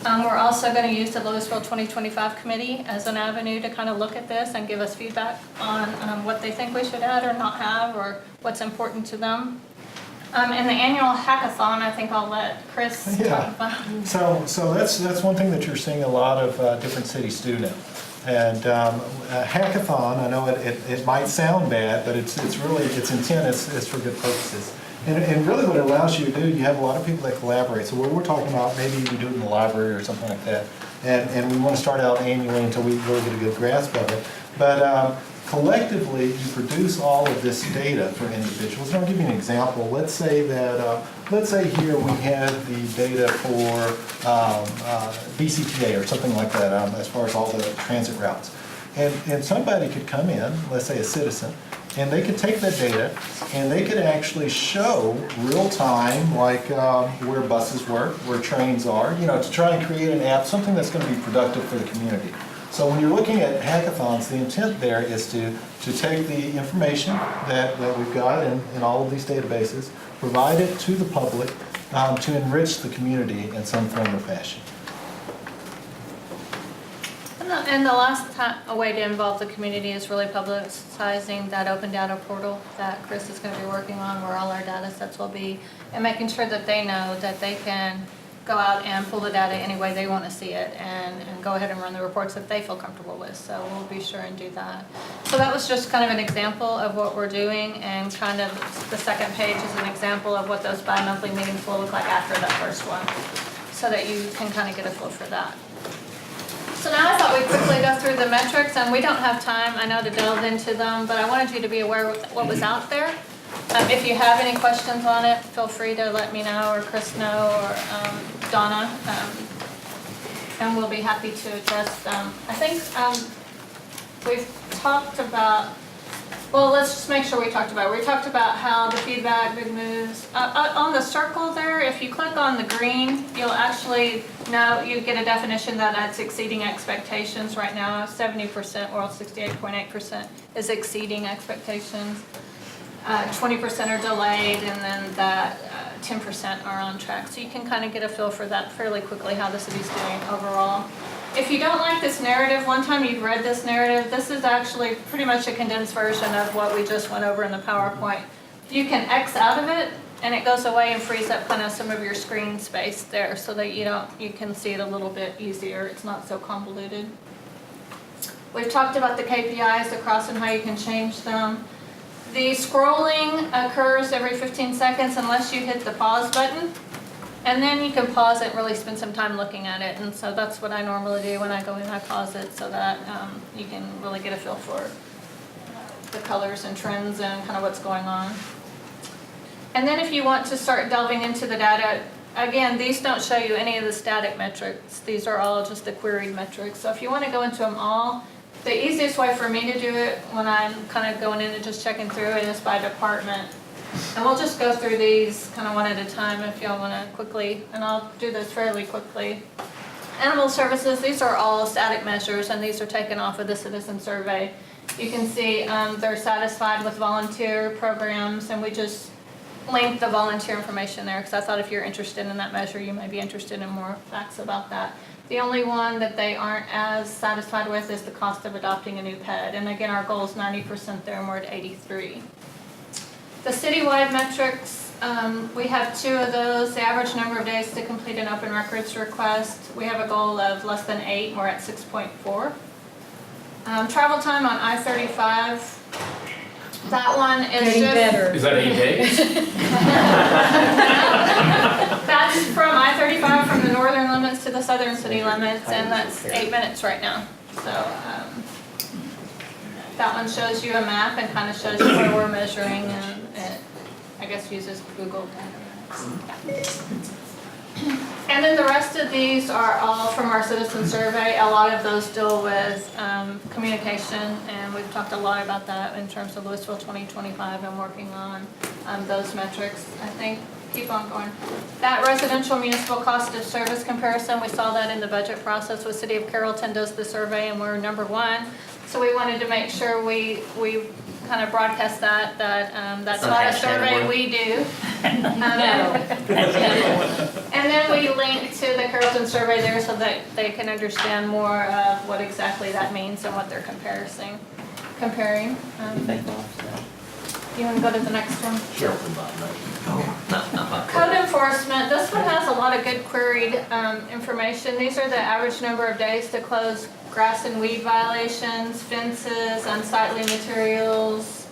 We're also going to use the Louisville 2025 committee as an avenue to kind of look at this and give us feedback on what they think we should add or not have or what's important to them. And the annual hackathon, I think I'll let Chris talk about. So that's one thing that you're seeing a lot of different cities do now. And a hackathon, I know it might sound bad, but it's intent, it's for good purposes. And really what it allows you to do, you have a lot of people that collaborate. So what we're talking about, maybe we do it in the library or something like that. And we want to start out annually until we really get a good grasp of it. But collectively, you produce all of this data for individuals. And I'll give you an example. Let's say here we had the data for BCTA or something like that, as far as all the transit routes. And somebody could come in, let's say a citizen, and they could take that data and they could actually show real time, like where buses work, where trains are, to try and create an app, something that's going to be productive for the community. So when you're looking at hackathons, the intent there is to take the information that we've got in all of these databases, provide it to the public to enrich the community in some form or fashion. And the last a way to involve the community is really publicizing that open data portal that Chris is going to be working on, where all our data sets will be, and making sure that they know that they can go out and pull the data any way they want to see it and go ahead and run the reports that they feel comfortable with. So we'll be sure and do that. So that was just kind of an example of what we're doing, and kind of the second page is an example of what those bi-monthly meetings will look like after that first one, so that you can kind of get a feel for that. So now I thought we'd quickly go through the metrics, and we don't have time, I know, to delve into them, but I wanted you to be aware of what was out there. If you have any questions on it, feel free to let me know, or Chris know, or Donna, and we'll be happy to address them. I think we've talked about, well, let's just make sure we talked about it. We talked about how the feedback, big moves. On the circle there, if you click on the green, you'll actually know, you get a definition that it's exceeding expectations. Right now, 70%, or 68.8% is exceeding expectations. 20% are delayed, and then that 10% are on track. So you can kind of get a feel for that fairly quickly, how the city's doing overall. If you don't like this narrative, one time you've read this narrative, this is actually pretty much a condensed version of what we just went over in the PowerPoint. You can X out of it, and it goes away and frees up kind of some of your screen space there, so that you can see it a little bit easier. It's not so convoluted. We've talked about the KPIs across and how you can change them. The scrolling occurs every 15 seconds unless you hit the pause button. And then you can pause it and really spend some time looking at it. And so that's what I normally do when I go in. I pause it so that you can really get a feel for the colors and trends and kind of what's going on. And then if you want to start delving into the data, again, these don't show you any of the static metrics. These are all just the queried metrics. So if you want to go into them all, the easiest way for me to do it when I'm kind of going in and just checking through it is by department. And we'll just go through these kind of one at a time if y'all want to quickly, and I'll do this fairly quickly. Animal services, these are all static measures, and these are taken off of the citizen survey. You can see they're satisfied with volunteer programs, and we just linked the volunteer information there because I thought if you're interested in that measure, you may be interested in more facts about that. The only one that they aren't as satisfied with is the cost of adopting a new pet. And again, our goal is 90% there, and we're at 83%. The citywide metrics, we have 2 of those. The average number of days to complete an open records request. We have a goal of less than 8, and we're at 6.4. Travel time on I-35. That one is Getting just better. Is that 8 days? That's from I-35 from the northern limits to the southern city limits, and that's 8 minutes right now. So that one shows you a map and kind of shows you where we're measuring, and it, I guess, uses Google Data. And then the rest of these are all from our citizen survey. A lot of those deal with communication, and we've talked a lot about that in terms of Louisville 2025 and working on those metrics. I think, keep on going. That residential municipal cost of service comparison, we saw that in the budget process with City of Carrollton does the survey, and we're #1. So we wanted to make sure we kind of broadcast that that's not a survey we do. And then we link to the Carrollton survey there so that they can understand more of what exactly that means and what they're comparing. You want to go to the next one? Code enforcement. This one has a lot of good queried information. These are the average number of days to close grass and weed violations, fences, unsightly materials,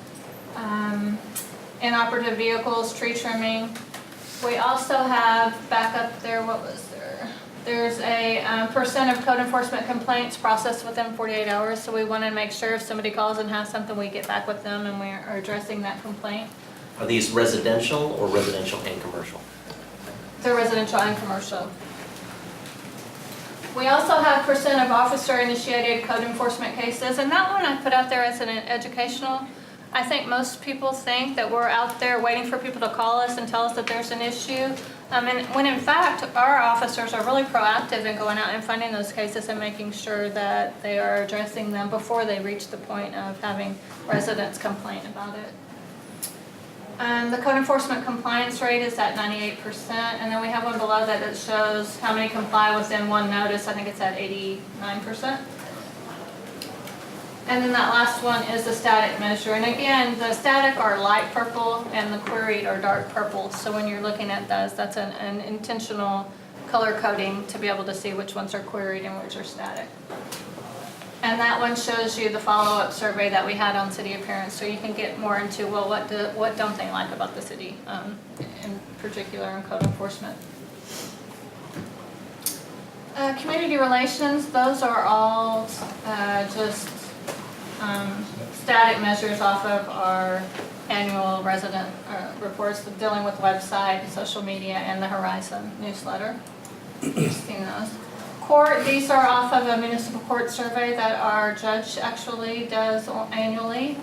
inoperative vehicles, tree trimming. We also have, back up there, what was there? There's a percent of code enforcement complaints processed within 48 hours, so we want to make sure if somebody calls and has something, we get back with them and we are addressing that complaint. Are these residential or residential and commercial? They're residential and commercial. We also have percent of officer-initiated code enforcement cases, and that one I put out there as an educational. I think most people think that we're out there waiting for people to call us and tell us that there's an issue. And when in fact, our officers are really proactive in going out and finding those cases and making sure that they are addressing them before they reach the point of having residents complain about it. The code enforcement compliance rate is at 98%, and then we have one below that that shows how many comply within one notice. I think it's at 89%. And then that last one is the static measure. And again, the static are light purple and the queried are dark purple. So when you're looking at those, that's an intentional color coding to be able to see which ones are queried and which are static. And that one shows you the follow-up survey that we had on city appearance. So you can get more into, well, what don't they like about the city, in particular in code enforcement. Community relations, those are all just static measures off of our annual resident reports dealing with website, social media, and the Horizon newsletter. You've seen those. Court, these are off of a municipal court survey that our judge actually does annually.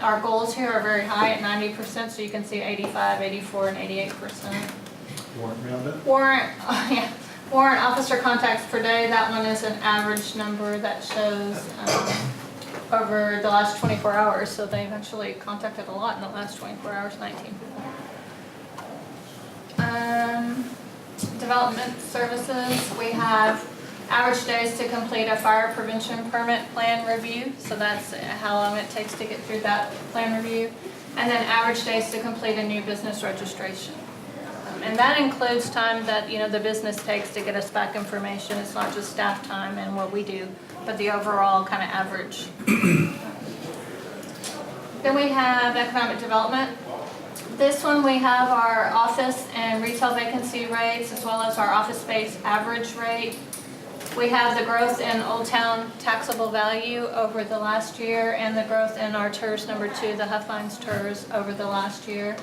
Our goals here are very high at 90%, so you can see 85, 84, and 88%. Warrant rounded? Warrant officer contacts per day, that one is an average number that shows over the last 24 hours, so they've actually contacted a lot in the last 24 hours, 19 people. Development services, we have average days to complete a fire prevention permit plan review, so that's how long it takes to get through that plan review. And then average days to complete a new business registration. And that includes time that, the business takes to get us back information. It's not just staff time and what we do, but the overall kind of average. Then we have economic development. This one we have our office and retail vacancy rates as well as our office space average rate. We have the growth in Old Town taxable value over the last year and the growth in our TERS number 2, the Huffines TERS, over the last year.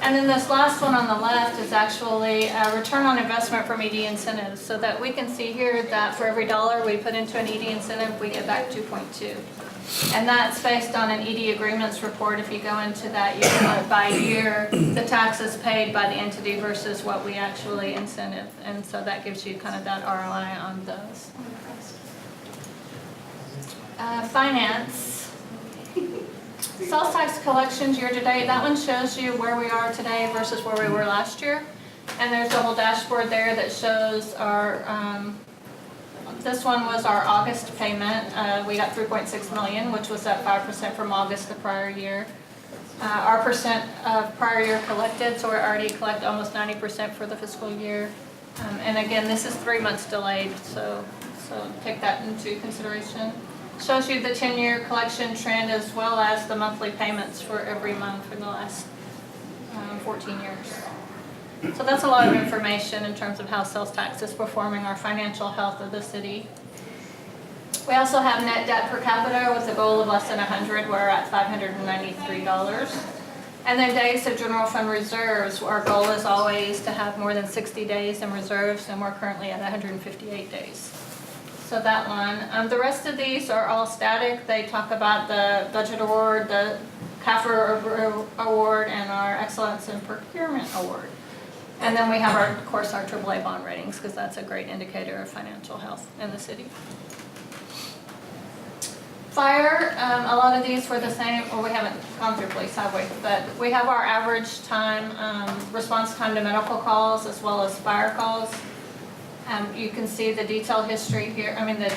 And then this last one on the left is actually a return on investment from ED incentives, so that we can see here that for every dollar we put into an ED incentive, we get back 2.2. And that's based on an ED agreements report. If you go into that, you can look by year, the taxes paid by the entity versus what we actually incentive. And so that gives you kind of that ROI on those. Finance. Sales tax collections year to date, that one shows you where we are today versus where we were last year. And there's a whole dashboard there that shows our, this one was our August payment. We got 3.6 million, which was up 5% from August the prior year. Our percent of prior year collected, so we're already collect almost 90% for the fiscal year. And again, this is 3 months delayed, so take that into consideration. Shows you the 10-year collection trend as well as the monthly payments for every month for the last 14 years. So that's a lot of information in terms of how sales tax is performing our financial health of the city. We also have net debt per capita with a goal of less than 100. We're at $593. And then days of general fund reserves, our goal is always to have more than 60 days in reserves, and we're currently at 158 days. So that one. The rest of these are all static. They talk about the budget award, the CAFR award, and our excellence in procurement award. And then we have, of course, our AAA bond ratings, because that's a great indicator of financial health in the city. Fire, a lot of these were the same, well, we haven't gone through police, have we? But we have our average time, response time to medical calls as well as fire calls. You can see the detailed history here, the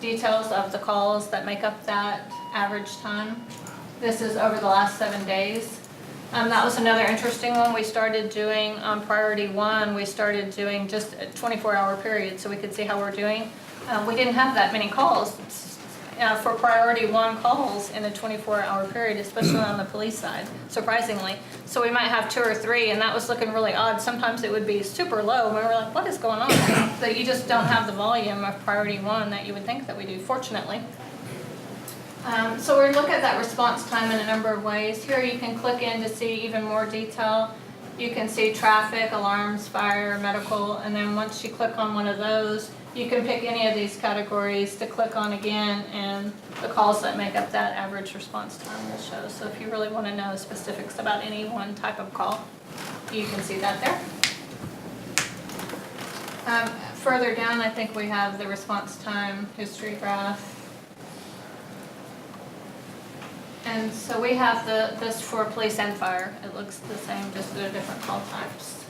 details of the calls that make up that average time. This is over the last 7 days. That was another interesting one. We started doing, on priority 1, we started doing just a 24-hour period so we could see how we're doing. We didn't have that many calls. for priority 1 calls in a 24-hour period, especially on the police side, surprisingly. So we might have 2 or 3, and that was looking really odd. Sometimes it would be super low, and we were like, what is going on? That you just don't have the volume of priority 1 that you would think that we do, fortunately. So we look at that response time in a number of ways. Here you can click in to see even more detail. You can see traffic, alarms, fire, medical, and then once you click on one of those, you can pick any of these categories to click on again, and the calls that make up that average response time will show. So if you really want to know specifics about any one type of call, you can see that there. Further down, I think we have the response time history graph. And so we have this for police and fire. It looks the same, just at different call types.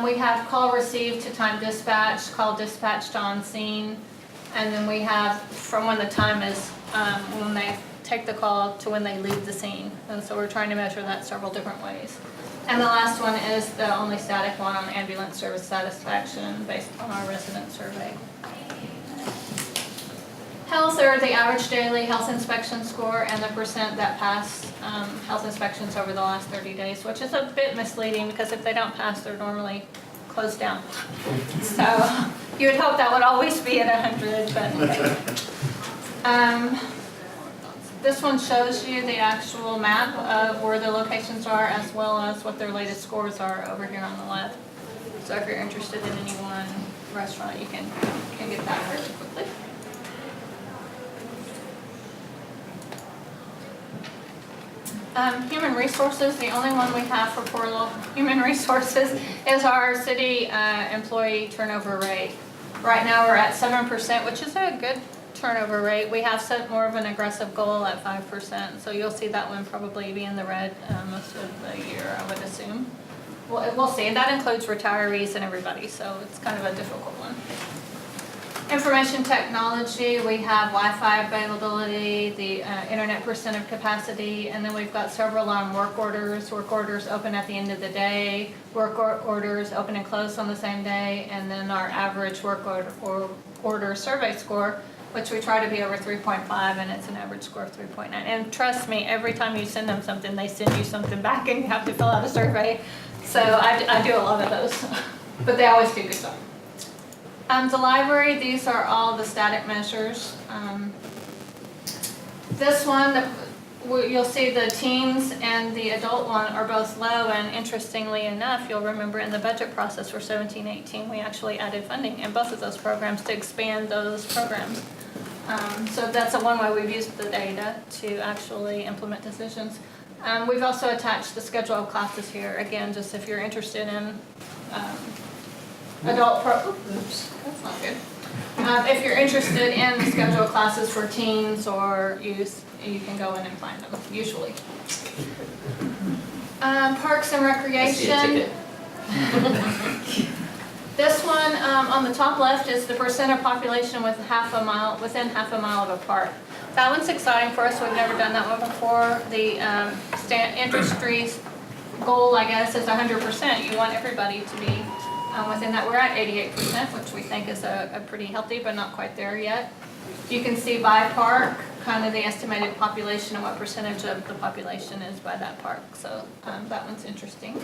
We have call received to time dispatched, call dispatched to on scene, and then we have from when the time is when they take the call to when they leave the scene. And so we're trying to measure that several different ways. And the last one is the only static one on ambulance service satisfaction based on our resident survey. Health, or the average daily health inspection score and the percent that pass health inspections over the last 30 days, which is a bit misleading because if they don't pass, they're normally closed down. So you would hope that would always be at 100, but this one shows you the actual map of where the locations are as well as what their latest scores are over here on the left. So if you're interested in any one restaurant, you can get that fairly quickly. Human resources, the only one we have for portal human resources is our city employee turnover rate. Right now we're at 7%, which is a good turnover rate. We have set more of an aggressive goal at 5%, so you'll see that one probably be in the red most of the year, I would assume. We'll see, and that includes retirees and everybody, so it's kind of a difficult one. Information technology, we have Wi-Fi availability, the internet percent of capacity, and then we've got several on work orders. Work orders open at the end of the day, work orders open and close on the same day, and then our average work order survey score, which we try to be over 3.5, and it's an average score of 3.9. And trust me, every time you send them something, they send you something back and you have to fill out a survey. So I do a lot of those, but they always do good stuff. The library, these are all the static measures. This one, you'll see the teens and the adult one are both low, and interestingly enough, you'll remember in the budget process for 17-18, we actually added funding in both of those programs to expand those programs. So that's one way we've used the data to actually implement decisions. We've also attached the schedule of classes here, again, just if you're interested in oops, that's not good. If you're interested in the schedule of classes for teens or youth, you can go in and find them, usually. Parks and recreation. I see a ticket. This one on the top left is the percent of population with within half a mile of a park. That one's exciting for us. We've never done that one before. The industry's goal, I guess, is 100%. You want everybody to be within that. We're at 88%, which we think is a pretty healthy, but not quite there yet. You can see by park, kind of the estimated population and what percentage of the population is by that park. So that one's interesting.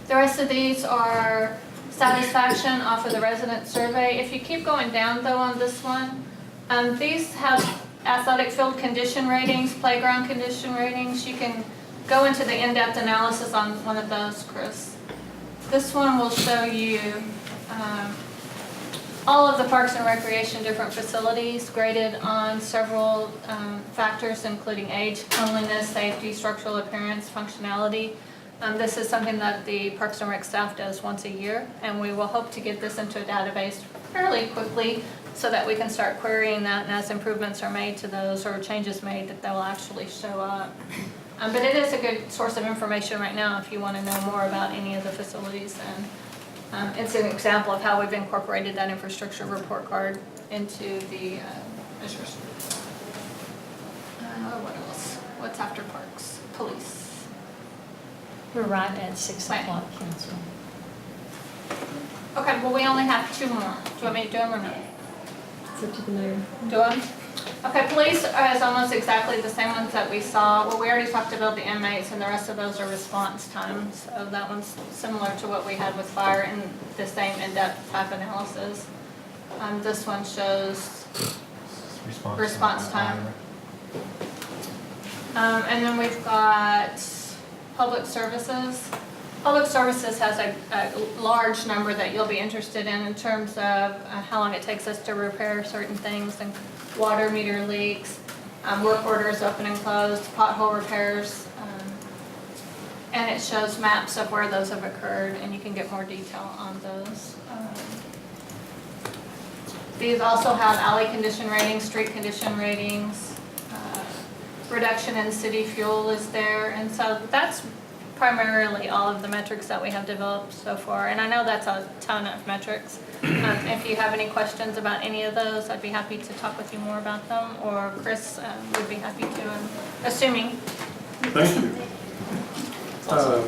The rest of these are satisfaction off of the resident survey. If you keep going down though on this one, these have athletic field condition ratings, playground condition ratings. You can go into the in-depth analysis on one of those, Chris. This one will show you all of the parks and recreation different facilities graded on several factors, including age, cleanliness, safety, structural appearance, functionality. This is something that the Parks and Rec staff does once a year, and we will hope to get this into a database fairly quickly so that we can start querying that, and as improvements are made to those or changes made, that they'll actually show up. But it is a good source of information right now if you want to know more about any of the facilities, and it's an example of how we've incorporated that infrastructure report card into the measures. What else? What's after parks? Police. We're right at 6 o'clock, Council. Okay, well, we only have two more. Do you want me to do them or no? It's up to the mayor. Do I? Okay, police is almost exactly the same ones that we saw. Well, we already talked about the inmates, and the rest of those are response times. So that one's similar to what we had with fire and the same in-depth type analysis. This one shows response time. And then we've got public services. Public services has a large number that you'll be interested in terms of how long it takes us to repair certain things, and water meter leaks, work orders open and closed, pothole repairs. And it shows maps of where those have occurred, and you can get more detail on those. These also have alley condition ratings, street condition ratings, reduction in city fuel is there, and so that's primarily all of the metrics that we have developed so far, and I know that's a ton of metrics. If you have any questions about any of those, I'd be happy to talk with you more about them, or Chris would be happy to, assuming. Thank you.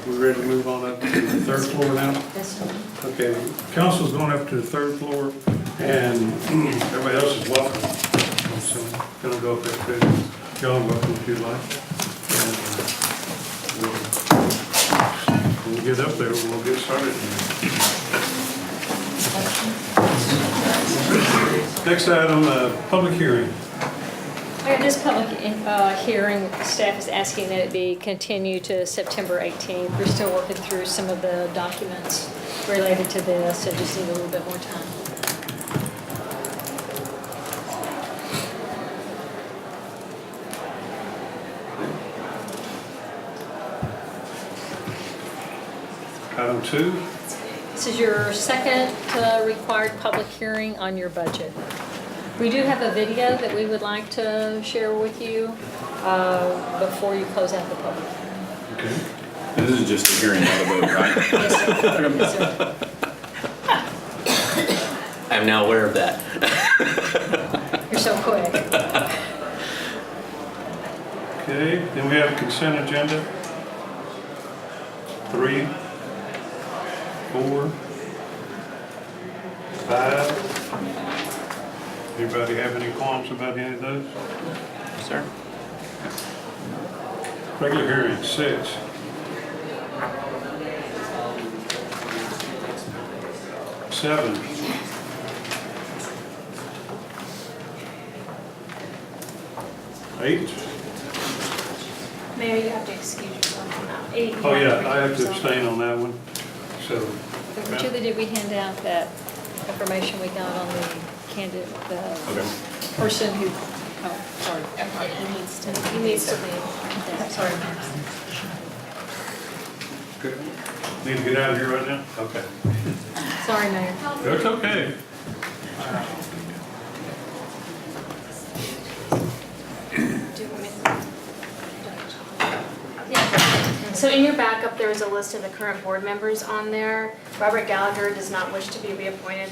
We ready to move on up to the third floor now? Okay, council's going up to the third floor, and everybody else is welcome. So I'm gonna go up there too. Y'all are welcome if you'd like. And when we get up there, we'll get started. Next item, public hearing. Okay, this public hearing, staff is asking that it be continued to September 18th. We're still working through some of the documents related to this, so just need a little bit more time. Item 2. This is your second required public hearing on your budget. We do have a video that we would like to share with you before you close out the public hearing. Okay. And this is just a hearing, not a vote, right? Yes, sir. Yes, sir. I'm now aware of that. You're so quick. Okay, then we have a consent agenda. 3, 4, 5. Anybody have any qualms about any of those? Sir? Regular hearing, 6. 7. 8. Mayor, you have to excuse yourself on that. 8. Oh yeah, I have to abstain on that one, so. Julie, did we hand out that information we got on the candidate, the person who, oh, sorry. He needs to leave. Yeah, sorry. Good. Need to get out of here right now? Okay. Sorry, Mayor. That's okay. So in your backup, there is a list of the current board members on there. Robert Gallagher does not wish to be reappointed.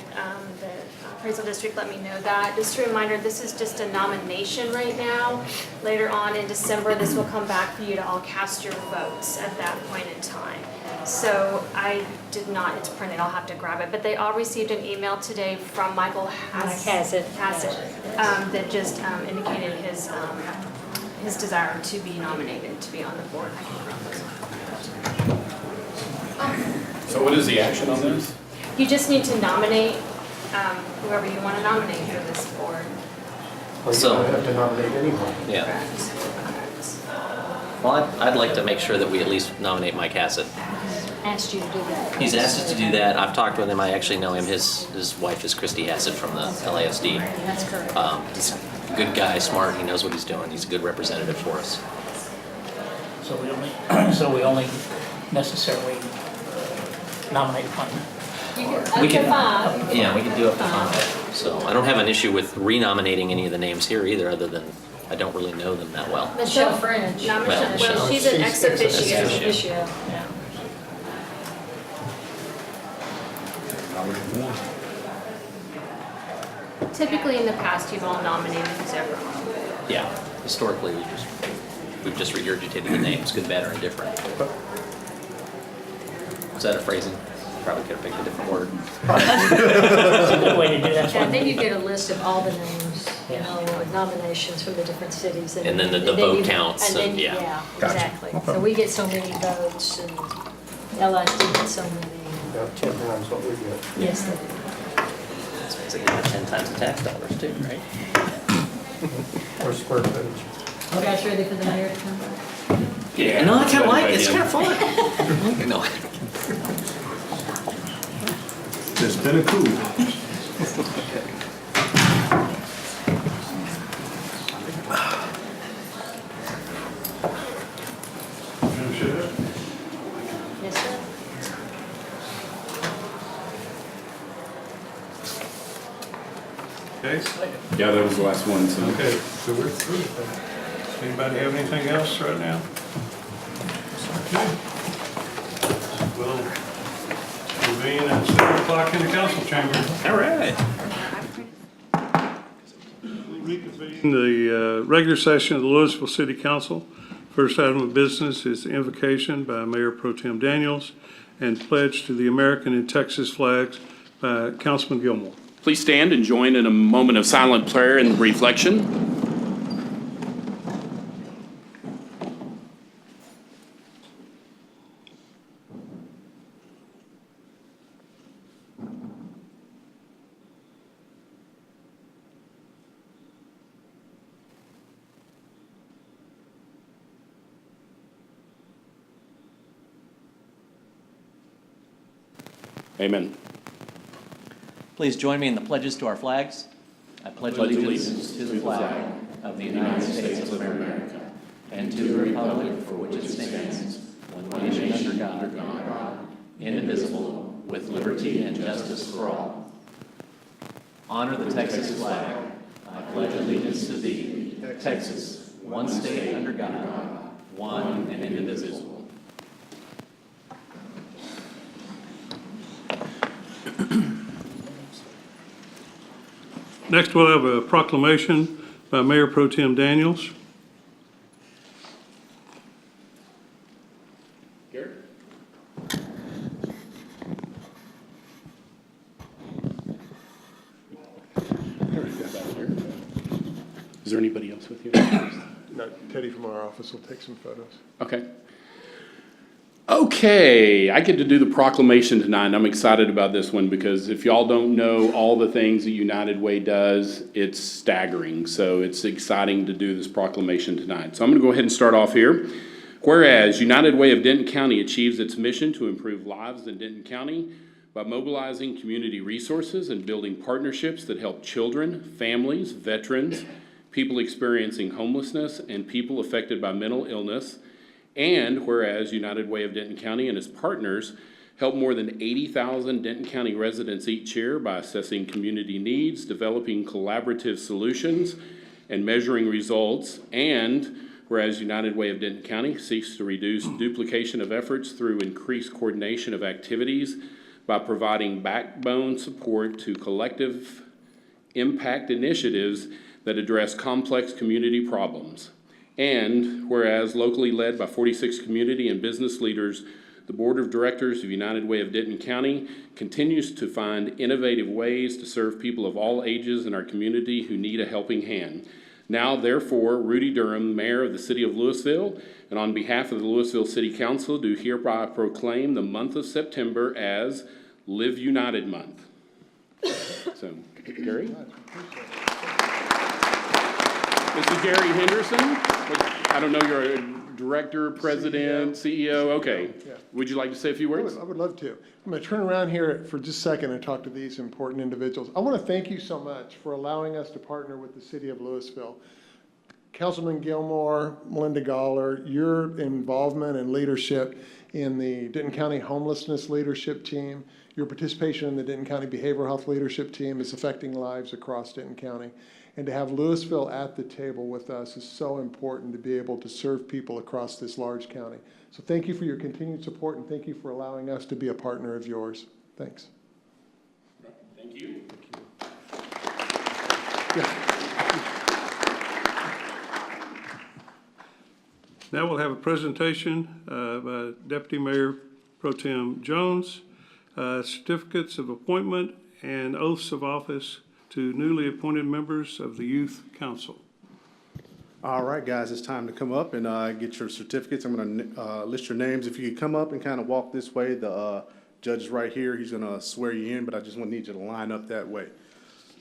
The appraisal district let me know that. Just a reminder, this is just a nomination right now. Later on in December, this will come back for you to all cast your votes at that point in time. So I did not, it's printed, I'll have to grab it. But they all received an email today from Michael Hassett, that just indicated his desire to be nominated to be on the board. I can grab those. So what is the action on this? You just need to nominate whoever you want to nominate for this board. So, have to nominate anyone. yeah. Correct. Well, I'd like to make sure that we at least nominate Mike Hassett. Asked you to do that. He's asked us to do that. I've talked with him. I actually know him. His wife is Christy Hassett from the LASD. That's correct. He's a good guy, smart. He knows what he's doing. He's a good representative for us. So we only necessarily nominate one. You can, up to 5. Yeah, we can do up to 5. So I don't have an issue with renominating any of the names here either, other than I don't really know them that well. Michelle French. Not Well, Michelle, well, she's an ex officio. Ex officio. Yeah. Typically in the past, you've all nominated whoever. Yeah, historically we've just regurgitated the names, good, bad, or indifferent. Is that a phrasing? Probably could have picked a different word. That's a good way to do that. I then you get a list of all the names, you know, nominations from the different cities. And then the vote counts, and then, and yeah. Yeah, Gotcha. exactly. Okay. So we get so many votes and LIC gets so many. About 10 times what we get. Yes, they do. It's basically 10 times the tax dollars too, right? Or square footage. You guys ready for the mayor to come back? Yeah. No, I kind of like it. It's kind of fun. No. It's kind of cool. Yes, sir. Okay, Yeah, that was the last one, so. okay, so we're through with that. Anybody have anything else right now? Okay. We'll convene at 7 o'clock in the council chamber. All right. Reconvene the regular session of the Louisville City Council. First item of business is the invocation by Mayor Pro Tem Daniels and pledge to the American and Texas flags by Councilman Gilmore. Please stand and join in a moment of silent prayer and reflection. Amen. Please join me in the pledges to our flags. I pledge allegiance to the flag of the United States of America and to the republic for which it stands, one nation under God, indivisible, with liberty and justice for all. Honor the Texas flag. I pledge allegiance to thee, Texas, one state under God, one and indivisible. Next, we'll have a proclamation by Mayor Pro Tem Daniels. Garrett? Is there anybody else with you? No, Teddy from our office will take some photos. Okay. Okay, I get to do the proclamation tonight, and I'm excited about this one because if y'all don't know all the things that United Way does, it's staggering. So it's exciting to do this proclamation tonight. So I'm going to go ahead and start off here. Whereas United Way of Denton County achieves its mission to improve lives in Denton County by mobilizing community resources and building partnerships that help children, families, veterans, people experiencing homelessness, and people affected by mental illness. And whereas United Way of Denton County and its partners help more than 80,000 Denton County residents each year by assessing community needs, developing collaborative solutions, and measuring results. And whereas United Way of Denton County seeks to reduce duplication of efforts through increased coordination of activities by providing backbone support to collective impact initiatives that address complex community problems. And whereas locally led by 46 community and business leaders, the Board of Directors of United Way of Denton County continues to find innovative ways to serve people of all ages in our community who need a helping hand. Now, therefore, Rudy Durham, Mayor of the City of Louisville, and on behalf of the Louisville City Council, do hereby proclaim the month of September as Live United Month. So, Gary? This is Gary Henderson. I don't know, you're a director, president, CEO. Okay. Yeah. Would you like to say a few words? I would love to. I'm going to turn around here for just a second and talk to these important individuals. I want to thank you so much for allowing us to partner with the City of Louisville. Councilman Gilmore, Melinda Galler, your involvement and leadership in the Denton County Homelessness Leadership Team, your participation in the Denton County Behavioral Health Leadership Team is affecting lives across Denton County. And to have Louisville at the table with us is so important to be able to serve people across this large county. So thank you for your continued support, and thank you for allowing us to be a partner of yours. Thanks. Thank you. Now we'll have a presentation by Deputy Mayor Pro Tem Jones, certificates of appointment and oaths of office to newly appointed members of the Youth Council. All right, guys, it's time to come up and get your certificates. I'm going to list your names. If you could come up and kind of walk this way, the judge is right here. He's going to swear you in, but I just want to need you to line up that way.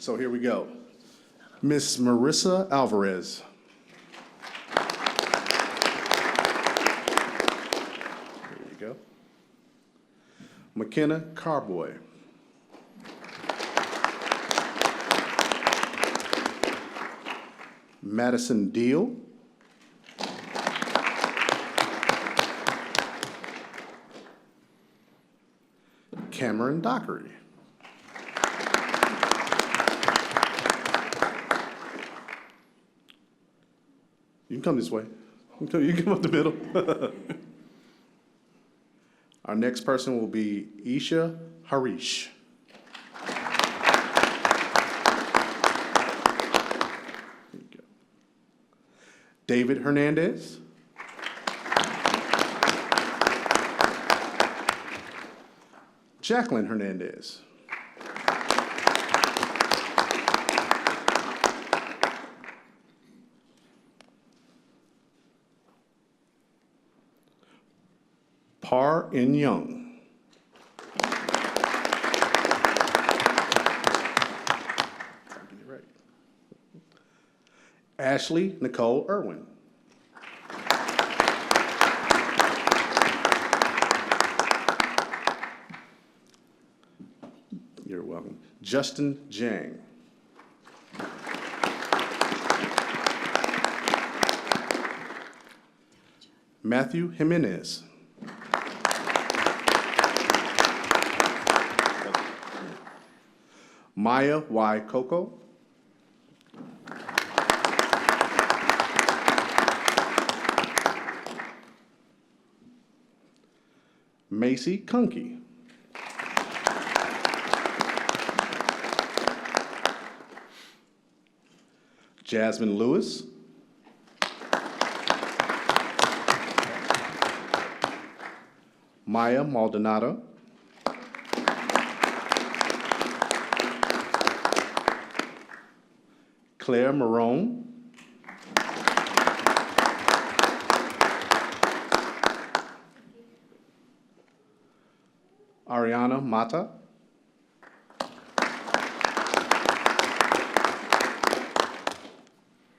So here we go. Miss Marissa Alvarez. There you go. McKenna Carboy. Madison Deal. Cameron Dockery. You can come this way. You can come up the middle. Our next person will be Isha Harish. David Hernandez. Jacqueline Hernandez. Par In Young. Right. Ashley Nicole Irwin. You're welcome. Justin Jang. Matthew Jimenez. Maya Y. Coco. Macy Kunke. Jasmine Lewis. Maya Maldonado. Claire Marone. Ariana Mata.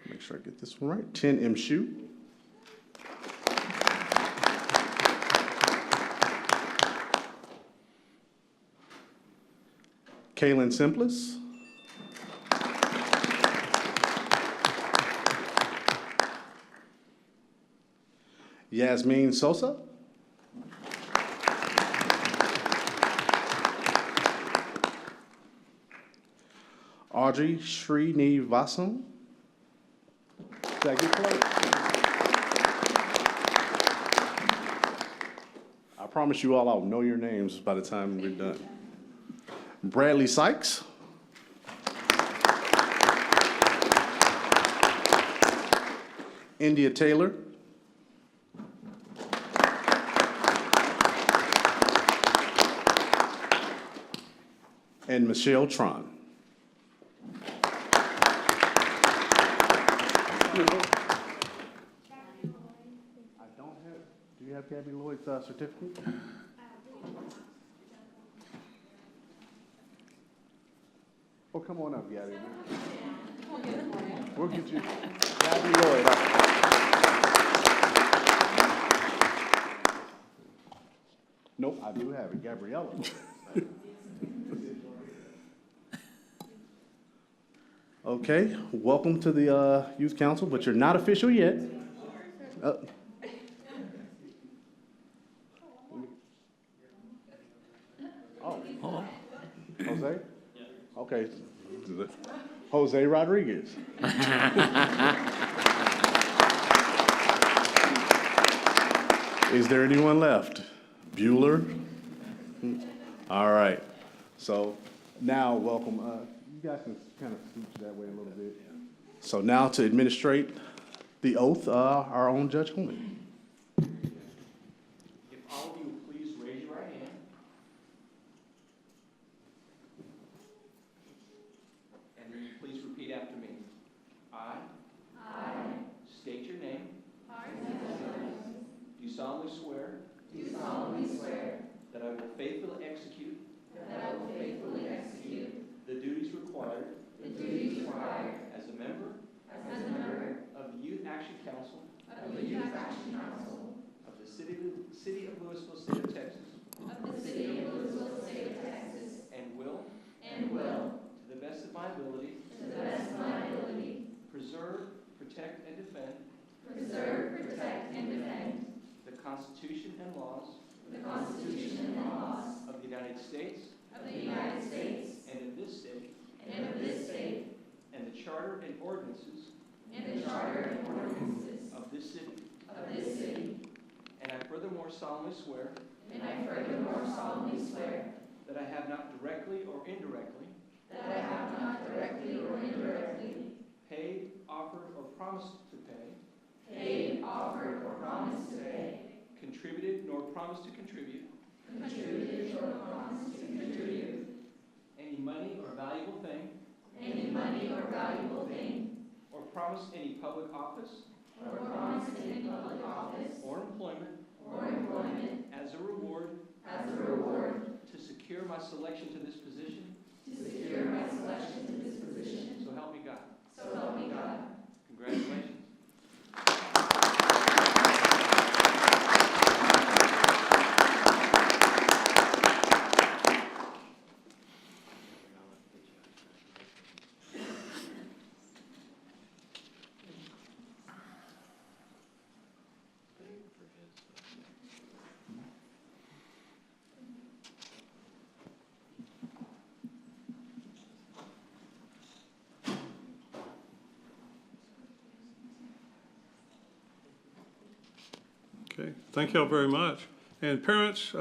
Make sure I get this one right. 10 M. Shu. Kaylin Simplis. Yasmin Sosa. Audrey Srinivasan. Did I get close? I promise you all I'll know your names by the time we're done. Bradley Sykes. India Taylor. And Michelle Tron. I don't have, do you have Gabby Lloyd's certificate? Oh, come on up, Gabby. We'll get you. Gabby Lloyd. Nope, I do have it. Gabriella Lloyd. Okay, welcome to the Youth Council, but you're not official yet. Oh, Jose? Okay, Jose Rodriguez. Is there anyone left? Bueller? All right, so now welcome. You guys can kind of scooch that way a little bit. So now to administrate the oath, our own Judge Holman. If all of you please raise your right hand. And repeat after me. I state your name. Do solemnly swear. That I will faithfully execute. The duties required. As a member. Of the Youth Action Council. Of the City of Louisville, State of Texas. And will. To the best of my ability. Preserve, protect, and defend. The Constitution and laws. Of the United States. And of this state. And the charter and ordinances. Of this city. And I furthermore solemnly swear. That I have not directly or indirectly. Paid, offered, or promised to pay. Contributed nor promised to contribute. Any money or valuable thing. Or promised any public office. Or employment. As a reward. To secure my selection to this position. So help me God. Congratulations. Okay, thank y'all very much. And parents,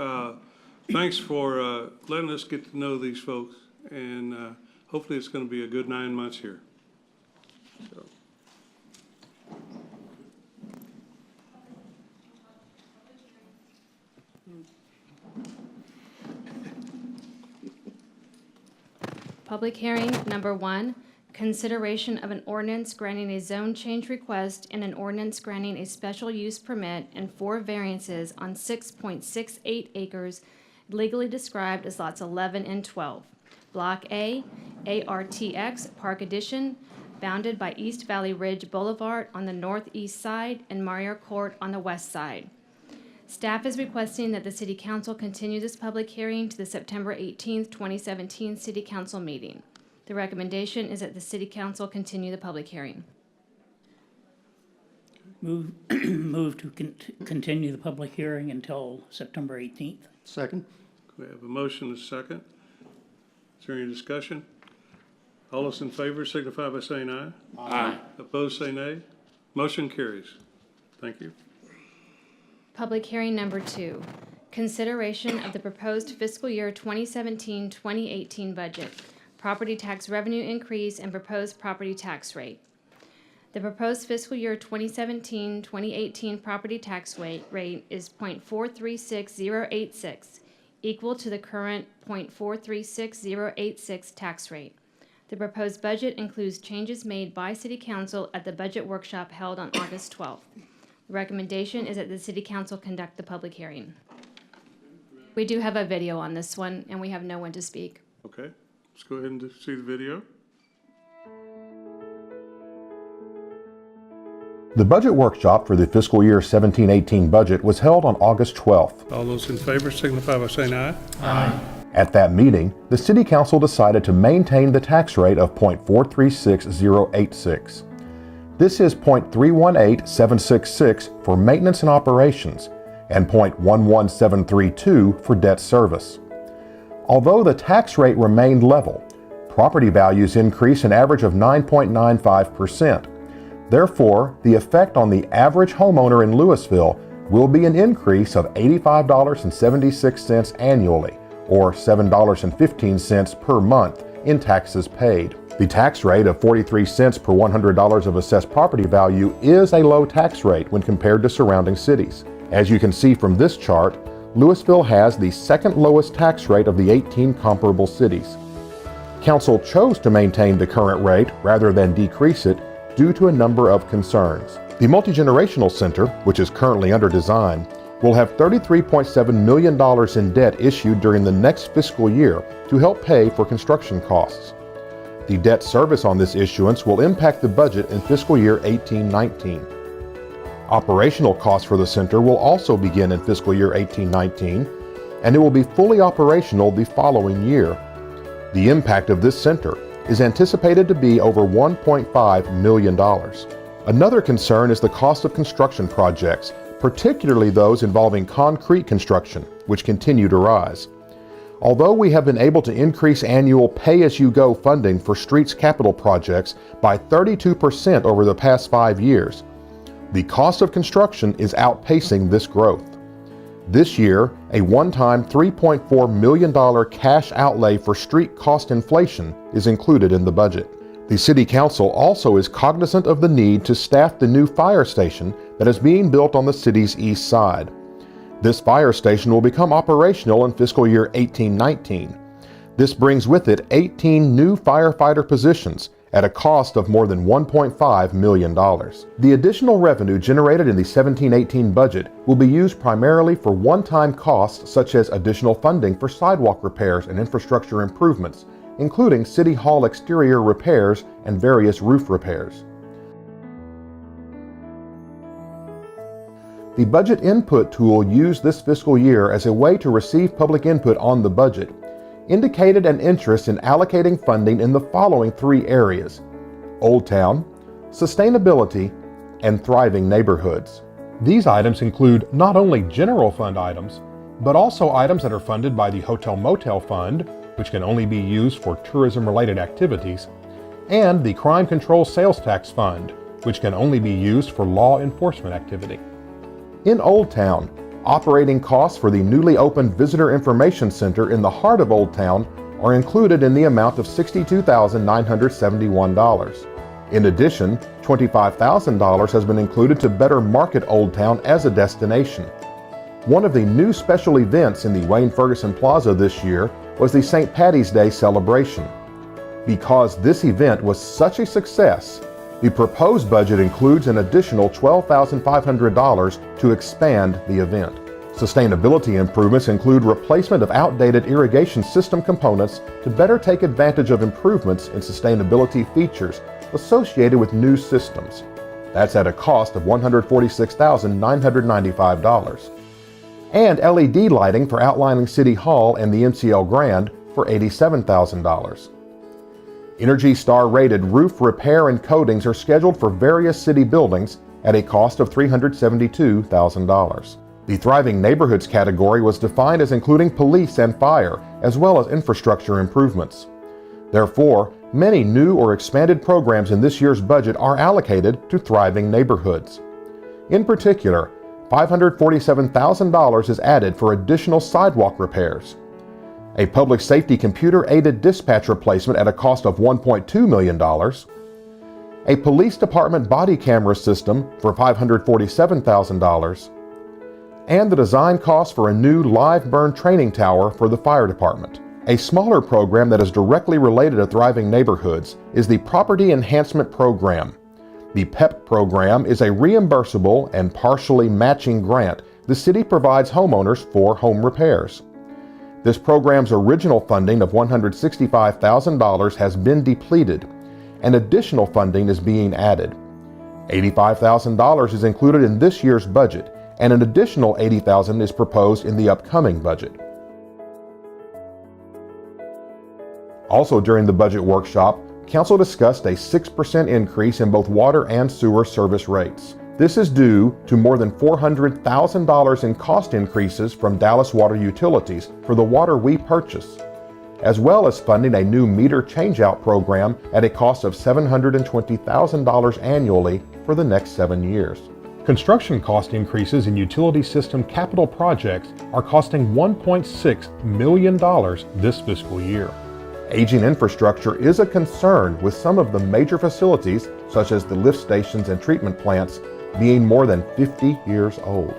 thanks for letting us get to know these folks, and hopefully it's going to be a good 9 months here. So. Public hearing number 1, consideration of an ordinance granting a zone change request and an ordinance granting a special use permit and 4 variances on 6.68 acres legally described as lots 11 and 12. Block A, ARTX Park Addition, bounded by East Valley Ridge Boulevard on the northeast side and Mario Court on the west side. Staff is requesting that the City Council continue this public hearing to the September 18th, 2017 City Council meeting. The recommendation is that the City Council continue the public hearing. Move to continue the public hearing until September 18th. Second. We have a motion and a second. Is there any discussion? All those in favor signify by saying aye. Aye. Opposed, say nay. Motion carries. Thank you. Public hearing number 2, consideration of the proposed fiscal year 2017-2018 budget, property tax revenue increase, and proposed property tax rate. The proposed fiscal year 2017-2018 property tax rate is .436086, equal to the current .436086 tax rate. The proposed budget includes changes made by City Council at the budget workshop held on August 12th. The recommendation is that the City Council conduct the public hearing. We do have a video on this one, and we have no one to speak. Okay, let's go ahead and see the video. The budget workshop for the fiscal year 17-18 budget was held on August 12th. All those in favor signify by saying aye. Aye. At that meeting, the City Council decided to maintain the tax rate of .436086. This is .318766 for maintenance and operations and .11732 for debt service. Although the tax rate remained level, property values increased an average of 9.95%. Therefore, the effect on the average homeowner in Louisville will be an increase of $85.76 annually, or $7.15 per month in taxes paid. The tax rate of 43 cents per $100 of assessed property value is a low tax rate when compared to surrounding cities. As you can see from this chart, Louisville has the second lowest tax rate of the 18 comparable cities. Council chose to maintain the current rate rather than decrease it due to a number of concerns. The Multi-Generational Center, which is currently under design, will have $33.7 million in debt issued during the next fiscal year to help pay for construction costs. The debt service on this issuance will impact the budget in fiscal year 18-19. Operational costs for the center will also begin in fiscal year 18-19, and it will be fully operational the following year. The impact of this center is anticipated to be over $1.5 million. Another concern is the cost of construction projects, particularly those involving concrete construction, which continue to rise. Although we have been able to increase annual pay-as-you-go funding for streets capital projects by 32% over the past 5 years, the cost of construction is outpacing this growth. This year, a one-time $3.4 million cash outlay for street cost inflation is included in the budget. The City Council also is cognizant of the need to staff the new fire station that is being built on the city's east side. This fire station will become operational in fiscal year 18-19. This brings with it 18 new firefighter positions at a cost of more than $1.5 million. The additional revenue generated in the 17-18 budget will be used primarily for one-time costs such as additional funding for sidewalk repairs and infrastructure improvements, including City Hall exterior repairs and various roof repairs. The budget input tool used this fiscal year as a way to receive public input on the budget indicated an interest in allocating funding in the following 3 areas: Old Town, sustainability, and thriving neighborhoods. These items include not only general fund items, but also items that are funded by the Hotel Motel Fund, which can only be used for tourism-related activities, and the Crime Control Sales Tax Fund, which can only be used for law enforcement activity. In Old Town, operating costs for the newly opened Visitor Information Center in the heart of Old Town are included in the amount of $62,971. In addition, $25,000 has been included to better market Old Town as a destination. One of the new special events in the Wayne Ferguson Plaza this year was the St. Paddy's Day celebration. Because this event was such a success, the proposed budget includes an additional $12,500 to expand the event. Sustainability improvements include replacement of outdated irrigation system components to better take advantage of improvements in sustainability features associated with new systems. That's at a cost of $146,995. And LED lighting for outlining City Hall and the MCL Grand for $87,000. Energy Star rated roof repair and coatings are scheduled for various city buildings at a cost of $372,000. The Thriving Neighborhoods category was defined as including police and fire, as well as infrastructure improvements. Therefore, many new or expanded programs in this year's budget are allocated to Thriving Neighborhoods. In particular, $547,000 is added for additional sidewalk repairs, a public safety computer-aided dispatch replacement at a cost of $1.2 million, a police department body camera system for $547,000, and the design cost for a new live burn training tower for the fire department. A smaller program that is directly related to Thriving Neighborhoods is the Property Enhancement Program. The PEP program is a reimbursable and partially matching grant the city provides homeowners for home repairs. This program's original funding of $165,000 has been depleted, and additional funding is being added. $85,000 is included in this year's budget, and an additional $80,000 is proposed in the upcoming budget. Also during the budget workshop, Council discussed a 6% increase in both water and sewer service rates. This is due to more than $400,000 in cost increases from Dallas Water Utilities for the water we purchase, as well as funding a new meter changeout program at a cost of $720,000 annually for the next 7 years. Construction cost increases in utility system capital projects are costing $1.6 million this fiscal year. Aging infrastructure is a concern, with some of the major facilities, such as the lift stations and treatment plants, being more than 50 years old.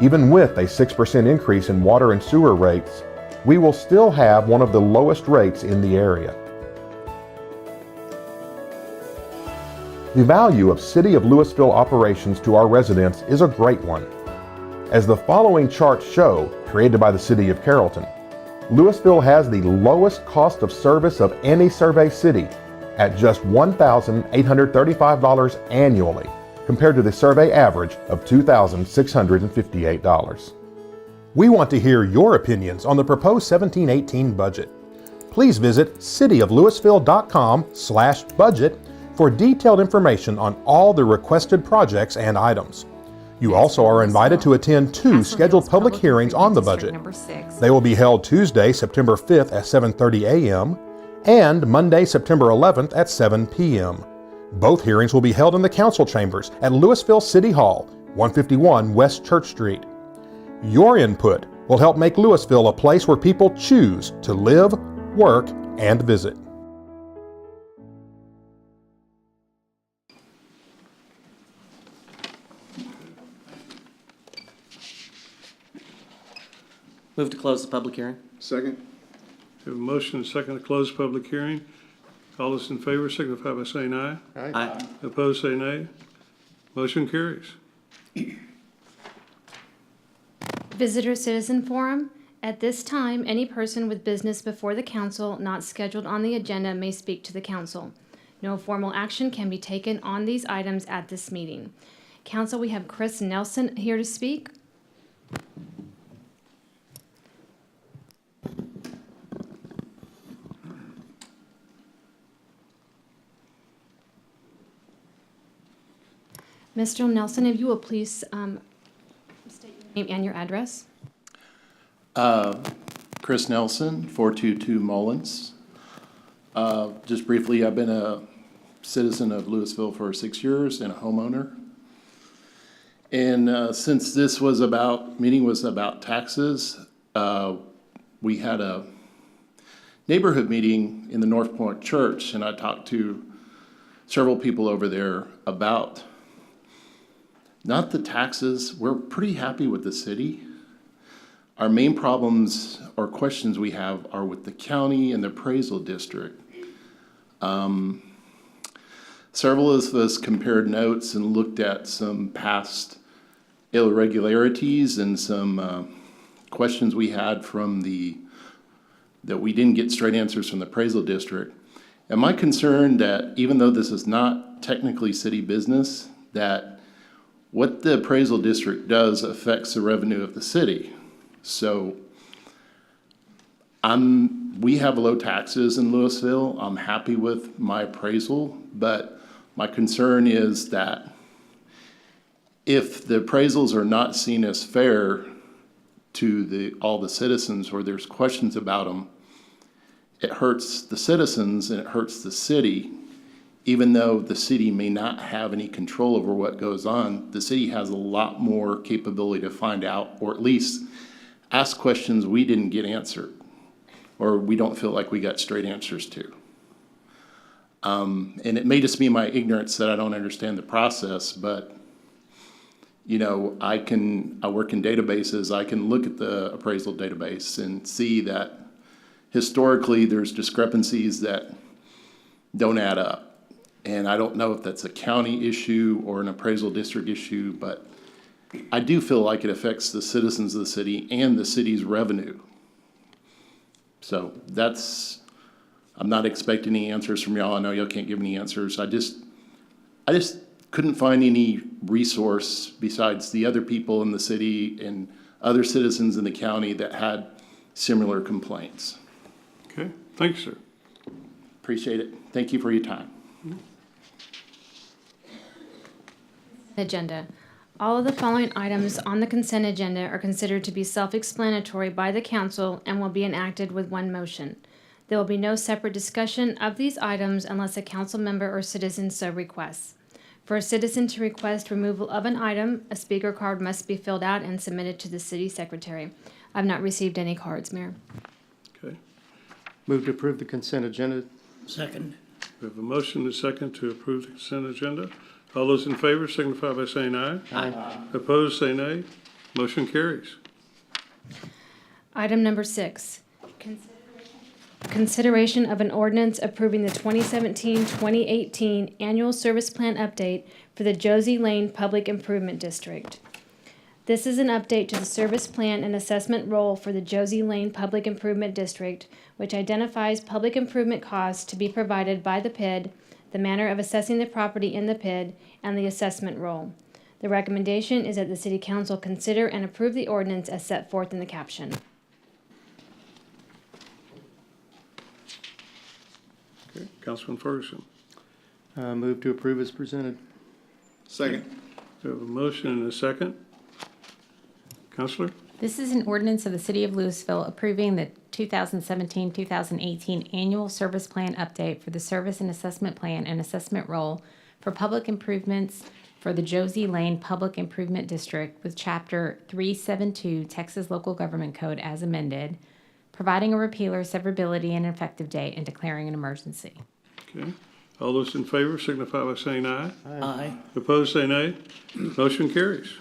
Even with a 6% increase in water and sewer rates, we will still have one of the lowest rates in the area. The value of City of Louisville operations to our residents is a great one. As the following charts show, created by the City of Carrollton, Louisville has the lowest cost of service of any survey city at just $1,835 annually, compared to the survey average of $2,658. We want to hear your opinions on the proposed 17-18 budget. Please visit cityoflouisville.com/budget for detailed information on all the requested projects and items. You also are invited to attend 2 scheduled public hearings on the budget. They will be held Tuesday, September 5th at 7:30 a.m. and Monday, September 11th at 7 p.m. Both hearings will be held in the council chambers at Louisville City Hall, 151 West Church Street. Your input will help make Louisville a place where people choose to live, work, and visit. Move to close the public hearing. Second. We have a motion and a second to close public hearing. All those in favor signify by saying aye. Aye. Opposed, say nay. Motion carries. Visitor Citizen Forum. At this time, any person with business before the council not scheduled on the agenda may speak to the council. No formal action can be taken on these items at this meeting. Council, we have Chris Nelson here to speak. Mr. Nelson, if you will please state your name and your address. Chris Nelson, 422 Mullins. Just briefly, I've been a citizen of Louisville for 6 years and a homeowner. And since this was meeting was about taxes, we had a neighborhood meeting in the North Point Church, and I talked to several people over there about not the taxes. We're pretty happy with the city. Our main problems or questions we have are with the county and the appraisal district. Several of us compared notes and looked at some past irregularities and some questions we had from that we didn't get straight answers from the appraisal district. And my concern that even though this is not technically city business, that what the appraisal district does affects the revenue of the city. So we have low taxes in Louisville. I'm happy with my appraisal, but my concern is that if the appraisals are not seen as fair to all the citizens, or there's questions about them, it hurts the citizens and it hurts the city. Even though the city may not have any control over what goes on, the city has a lot more capability to find out, or at least ask questions we didn't get answered, or we don't feel like we got straight answers to. And it may just be my ignorance that I don't understand the process, but you know, I work in databases. I can look at the appraisal database and see that historically there's discrepancies that don't add up. And I don't know if that's a county issue or an appraisal district issue, but I do feel like it affects the citizens of the city and the city's revenue. So I'm not expecting any answers from y'all. I know y'all can't give me answers. I just couldn't find any resource besides the other people in the city and other citizens in the county that had similar complaints. Okay, thank you, sir. Appreciate it. Thank you for your time. Agenda. All of the following items on the consent agenda are considered to be self-explanatory by the council and will be enacted with one motion. There will be no separate discussion of these items unless a council member or citizen so requests. For a citizen to request removal of an item, a speaker card must be filled out and submitted to the city secretary. I've not received any cards, Mayor. Okay. Move to approve the consent agenda. Second. We have a motion and a second to approve the consent agenda. All those in favor signify by saying aye. Aye. Opposed, say nay. Motion carries. Item number 6. consideration of an ordinance approving the 2017-2018 annual service plan update for the Josie Lane Public Improvement District. This is an update to the service plan and assessment role for the Josie Lane Public Improvement District, which identifies public improvement costs to be provided by the PID, the manner of assessing the property in the PID, and the assessment role. The recommendation is that the City Council consider and approve the ordinance as set forth in the caption. Okay, Councilman Ferguson. Move to approve as presented. Second. We have a motion and a second. Counselor? This is an ordinance of the City of Louisville approving the 2017-2018 annual service plan update for the service and assessment plan and assessment role for public improvements for the Josie Lane Public Improvement District with Chapter 372 Texas Local Government Code as amended, providing a repeal or severability and effective date, and declaring an emergency. Okay. All those in favor signify by saying aye. Aye. Opposed, say nay. Motion carries.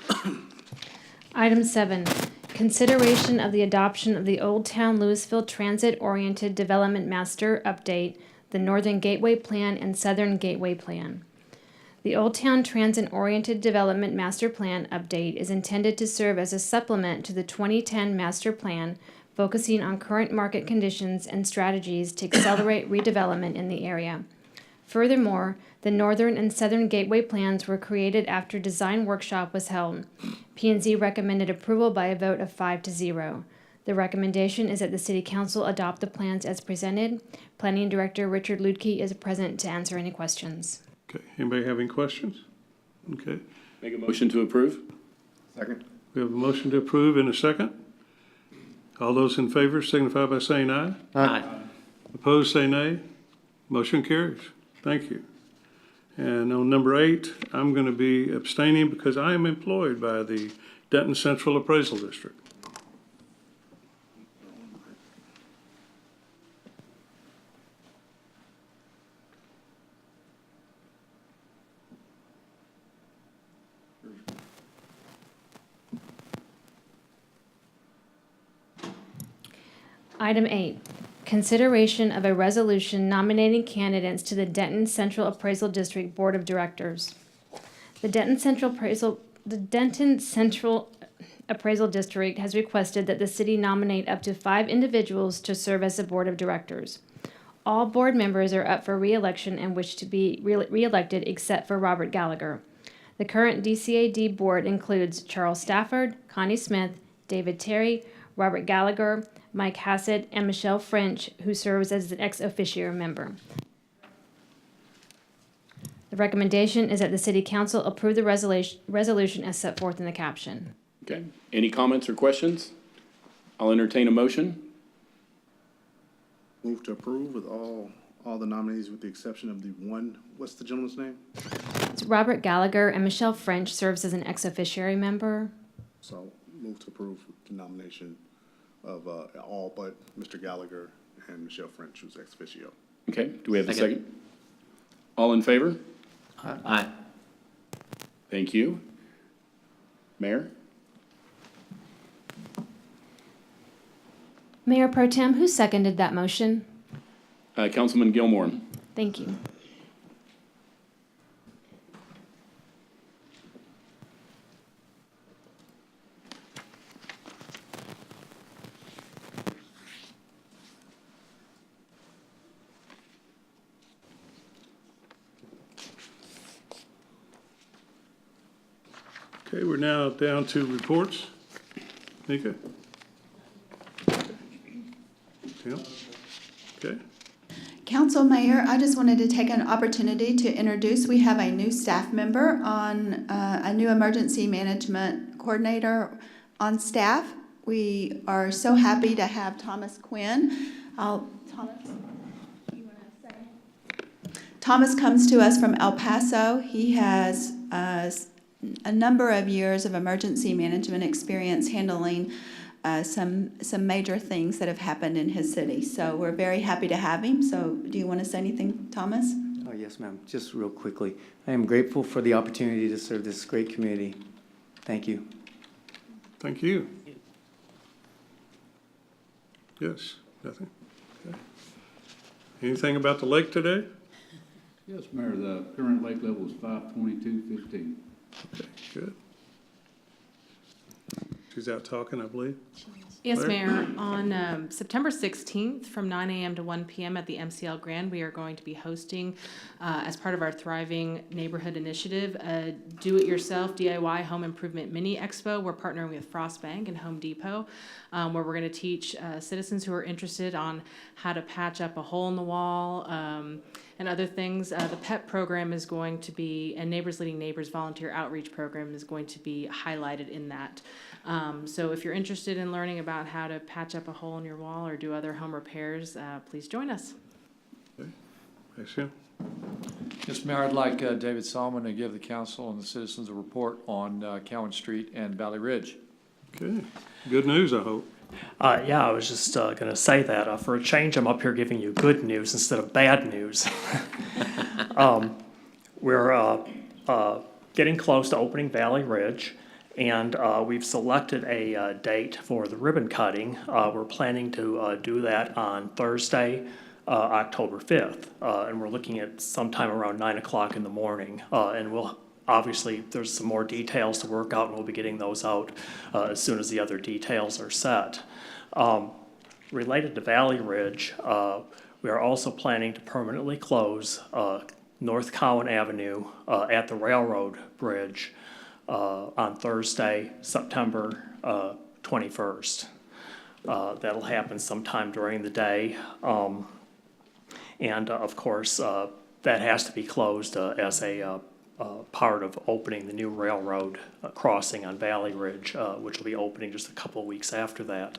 Item 7, consideration of the adoption of the Old Town Louisville Transit-Oriented Development Master Update, the Northern Gateway Plan and Southern Gateway Plan. The Old Town Transit-Oriented Development Master Plan Update is intended to serve as a supplement to the 2010 Master Plan, focusing on current market conditions and strategies to accelerate redevelopment in the area. Furthermore, the Northern and Southern Gateway plans were created after design workshop was held. P&Z recommended approval by a vote of 5-0. The recommendation is that the City Council adopt the plans as presented. Planning Director Richard Ludke is present to answer any questions. Okay, anybody have any questions? Okay, Make a motion to approve? Second. we have a motion to approve in a second. All those in favor signify by saying aye. Aye. Opposed, say nay. Motion carries. Thank you. And on number 8, I'm going to be abstaining because I am employed by the Denton Central Appraisal District. Item 8, consideration of a resolution nominating candidates to the Denton Central Appraisal District Board of Directors. The Denton Central Appraisal District has requested that the city nominate up to 5 individuals to serve as the Board of Directors. All board members are up for re-election and wish to be re-elected except for Robert Gallagher. The current DCAD board includes Charles Stafford, Connie Smith, David Terry, Robert Gallagher, Mike Hassett, and Michelle French, who serves as an ex officio member. The recommendation is that the City Council approve the resolution as set forth in the caption. Okay. Any comments or questions? I'll entertain a motion. Move to approve with all the nominees with the exception of the one, what's the gentleman's name? It's Robert Gallagher, and Michelle French serves as an ex officio member. So move to approve the nomination of all but Mr. Gallagher and Michelle French, who's ex officio. Okay, do we have a second? All in favor? Aye. Thank you. Mayor? Mayor Pro Tem, who seconded that motion? Councilman Gilmore. Thank you. Okay, we're now down to reports. Nika? Tim? Okay. Council Mayor, I just wanted to take an opportunity to introduce, we have a new staff member on, a new emergency management coordinator on staff. We are so happy to have Thomas Quinn. Thomas comes to us from El Paso. He has a number of years of emergency management experience handling some major things that have happened in his city. So we're very happy to have him. So do you want to say anything, Thomas? Oh, yes, ma'am. Just real quickly. I am grateful for the opportunity to serve this great community. Thank you. Thank you. Yes, nothing? Okay. Anything about the lake today? Yes, Mayor, the current lake level is 522.15. Okay, good. She's out talking, I believe. Yes, Claire? Mayor. On September 16th, from 9 a.m. to 1 p.m. at the MCL Grand, we are going to be hosting, as part of our Thriving Neighborhood Initiative, a do-it-yourself DIY home improvement mini expo. We're partnering with Frost Bank and Home Depot, where we're going to teach citizens who are interested on how to patch up a hole in the wall, and other things. The PEP program is going to be, and Neighbors Leading Neighbors volunteer outreach program is going to be highlighted in that. So if you're interested in learning about how to patch up a hole in your wall or do other home repairs, please join us. Okay. Thanks, Jim. Yes, Mayor, I'd like David Solomon to give the council and the citizens a report on Cowan Street and Valley Ridge. Okay. Good news, I hope. Yeah, I was just going to say that. For a change, I'm up here giving you good news instead of bad news. We're getting close to opening Valley Ridge, and we've selected a date for the ribbon cutting. We're planning to do that on Thursday, October 5th, and we're looking at sometime around 9 o'clock in the morning, and we'll obviously, there's some more details to work out, and we'll be getting those out as soon as the other details are set. Related to Valley Ridge, we are also planning to permanently close North Cowan Avenue at the railroad bridge on Thursday, September 21st. That'll happen sometime during the day. And of course, that has to be closed as a part of opening the new railroad crossing on Valley Ridge, which will be opening just a couple of weeks after that.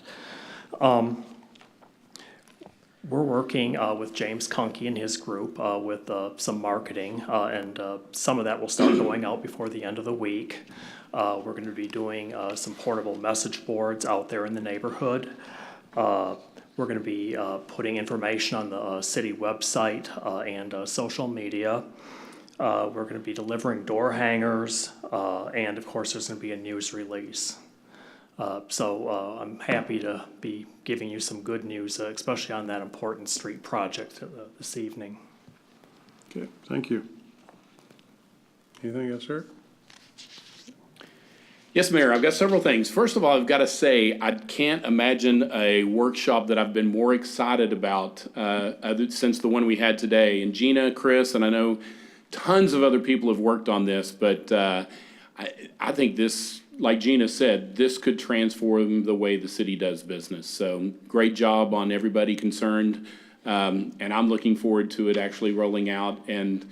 We're working with James Conkey and his group with some marketing, and some of that will start going out before the end of the week. We're going to be doing some portable message boards out there in the neighborhood. We're going to be putting information on the city website and social media. We're going to be delivering door hangers, and of course there's going to be a news release. So I'm happy to be giving you some good news, especially on that important street project this evening. Okay, thank you. Anything else, sir? Yes, Mayor, I've got several things. First of all, I've got to say, I can't imagine a workshop that I've been more excited about since the one we had today. And Gina, Chris, and I know tons of other people have worked on this, but I think this, like Gina said, this could transform the way the city does business. So great job on everybody concerned. And I'm looking forward to it actually rolling out and,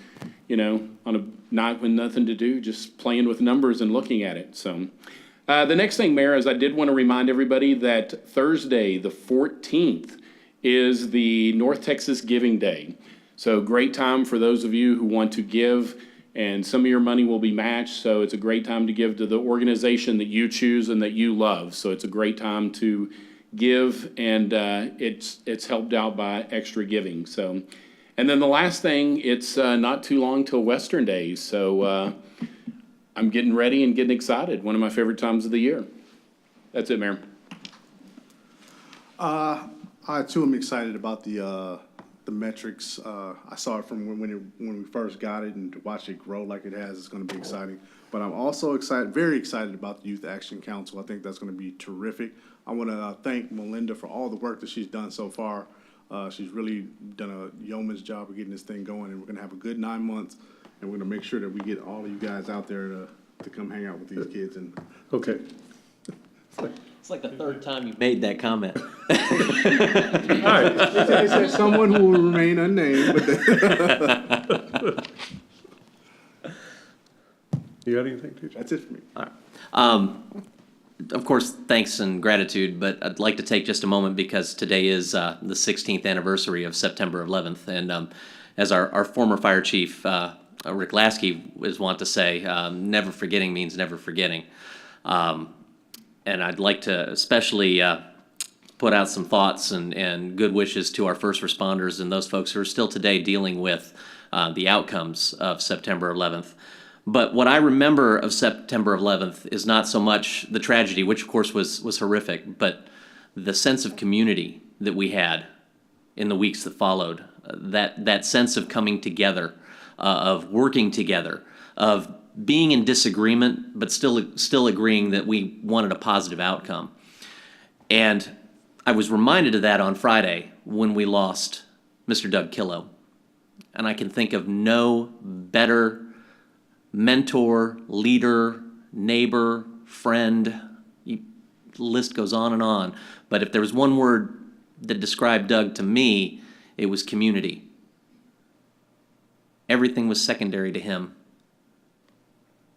you know, on a night with nothing to do, just playing with numbers and looking at it. So the next thing, Mayor, is I did want to remind everybody that Thursday, the 14th, is the North Texas Giving Day. So great time for those of you who want to give, and some of your money will be matched. So it's a great time to give to the organization that you choose and that you love. So it's a great time to give, and it's helped out by extra giving. So, and then the last thing, it's not too long till Western Days. So I'm getting ready and getting excited. One of my favorite times of the year. That's it, Mayor. I too am excited about the metrics. I saw it from when we first got it, and to watch it grow like it has, it's going to be exciting. But I'm also excited, very excited about the Youth Action Council. I think that's going to be terrific. I want to thank Melinda for all the work that she's done so far. She's really done a yeoman's job of getting this thing going, and we're going to have a good 9 months, and we're going to make sure that we get all of you guys out there to come hang out with these kids. And okay. It's like the third time you've made that comment. All right. They said someone who will remain unnamed. But you got anything, TJ? That's it for me. All right. Of course, thanks and gratitude, but I'd like to take just a moment because today is the 16th anniversary of September 11th. And as our former fire chief, Rick Lasky, is wont to say, never forgetting means never forgetting. And I'd like to especially put out some thoughts and good wishes to our first responders and those folks who are still today dealing with the outcomes of September 11th. But what I remember of September 11th is not so much the tragedy, which of course was horrific, but the sense of community that we had in the weeks that followed. that sense of coming together, of working together, of being in disagreement, but still agreeing that we wanted a positive outcome. And I was reminded of that on Friday when we lost Mr. Doug Killow. And I can think of no better mentor, leader, neighbor, friend, the list goes on and on. But if there was one word that described Doug to me, it was community. Everything was secondary to him.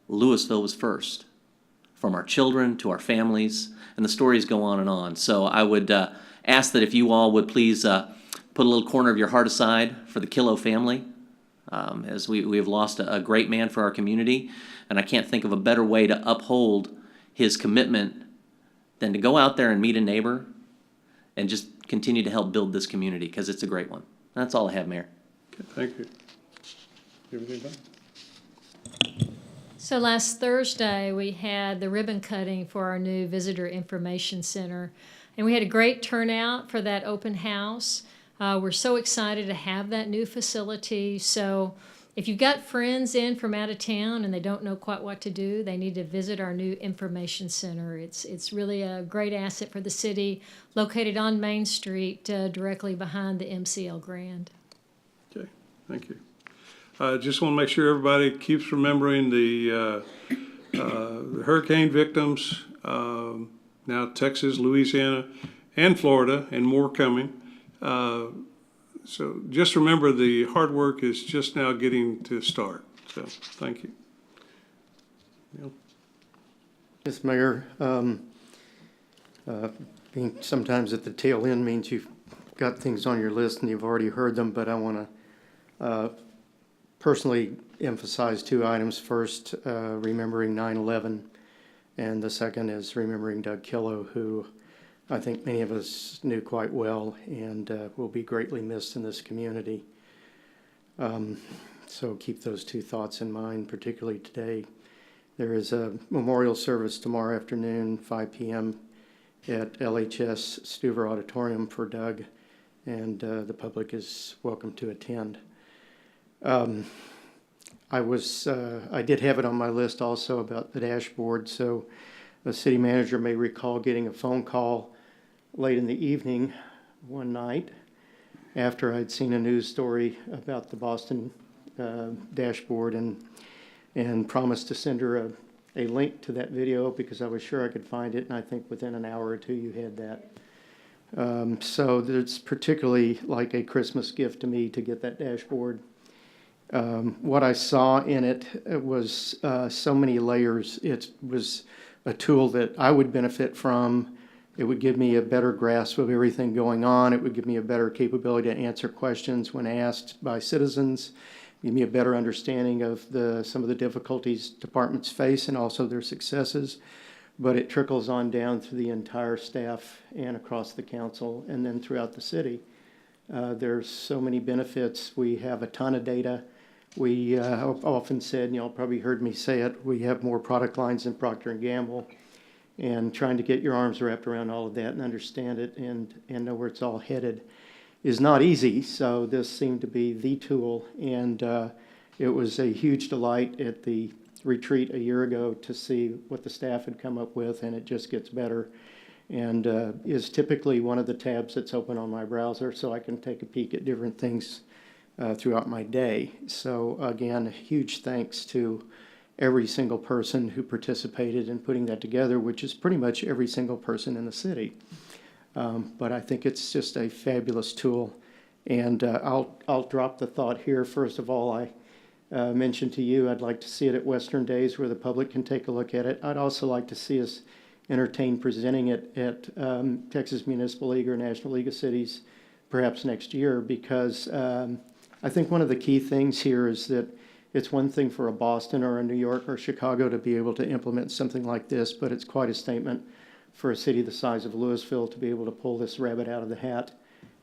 Louisville was first, from our children to our families, and the stories go on and on. So I would ask that if you all would please put a little corner of your heart aside for the Killow family, as we have lost a great man for our community, and I can't think of a better way to uphold his commitment than to go out there and meet a neighbor and just continue to help build this community, because it's a great one. That's all I have, Mayor. Okay, thank you. Everything done? So last Thursday, we had the ribbon cutting for our new Visitor Information Center, and we had a great turnout for that open house. We're so excited to have that new facility. So if you've got friends in from out of town and they don't know quite what to do, they need to visit our new information center. It's really a great asset for the city, located on Main Street, directly behind the MCL Grand. Okay, thank you. Just want to make sure everybody keeps remembering the hurricane victims, now Texas, Louisiana, and Florida, and more coming. So just remember, the hard work is just now getting to start. So thank you. Neil? Yes, Mayor. Being sometimes at the tail end means you've got things on your list and you've already heard them, but I want to personally emphasize two items. First, remembering 9/11, and the second is remembering Doug Killow, who I think many of us knew quite well and will be greatly missed in this community. So keep those two thoughts in mind, particularly today. There is a memorial service tomorrow afternoon, 5 p.m. at LHS Stuver Auditorium for Doug, and the public is welcome to attend. I did have it on my list also about the dashboard. So the city manager may recall getting a phone call late in the evening one night after I'd seen a news story about the Boston dashboard and promised to send her a link to that video because I was sure I could find it, and I think within an hour or two you had that. So it's particularly like a Christmas gift to me to get that dashboard. What I saw in it was so many layers. It was a tool that I would benefit from. It would give me a better grasp of everything going on. It would give me a better capability to answer questions when asked by citizens, give me a better understanding of some of the difficulties departments face and also their successes. But it trickles on down through the entire staff and across the council and then throughout the city. There's so many benefits. We have a ton of data. We have often said, and y'all probably heard me say it, we have more product lines than Procter & Gamble. And trying to get your arms wrapped around all of that and understand it and know where it's all headed is not easy. So this seemed to be the tool. And it was a huge delight at the retreat a year ago to see what the staff had come up with, and it just gets better. And is typically one of the tabs that's open on my browser so I can take a peek at different things throughout my day. So again, huge thanks to every single person who participated in putting that together, which is pretty much every single person in the city. But I think it's just a fabulous tool. And I'll drop the thought here. First of all, I mentioned to you I'd like to see it at Western Days where the public can take a look at it. I'd also like to see us entertain presenting it at Texas Municipal League or National League of Cities perhaps next year, because I think one of the key things here is that it's one thing for a Boston or a New York or Chicago to be able to implement something like this, but it's quite a statement for a city the size of Louisville to be able to pull this rabbit out of the hat.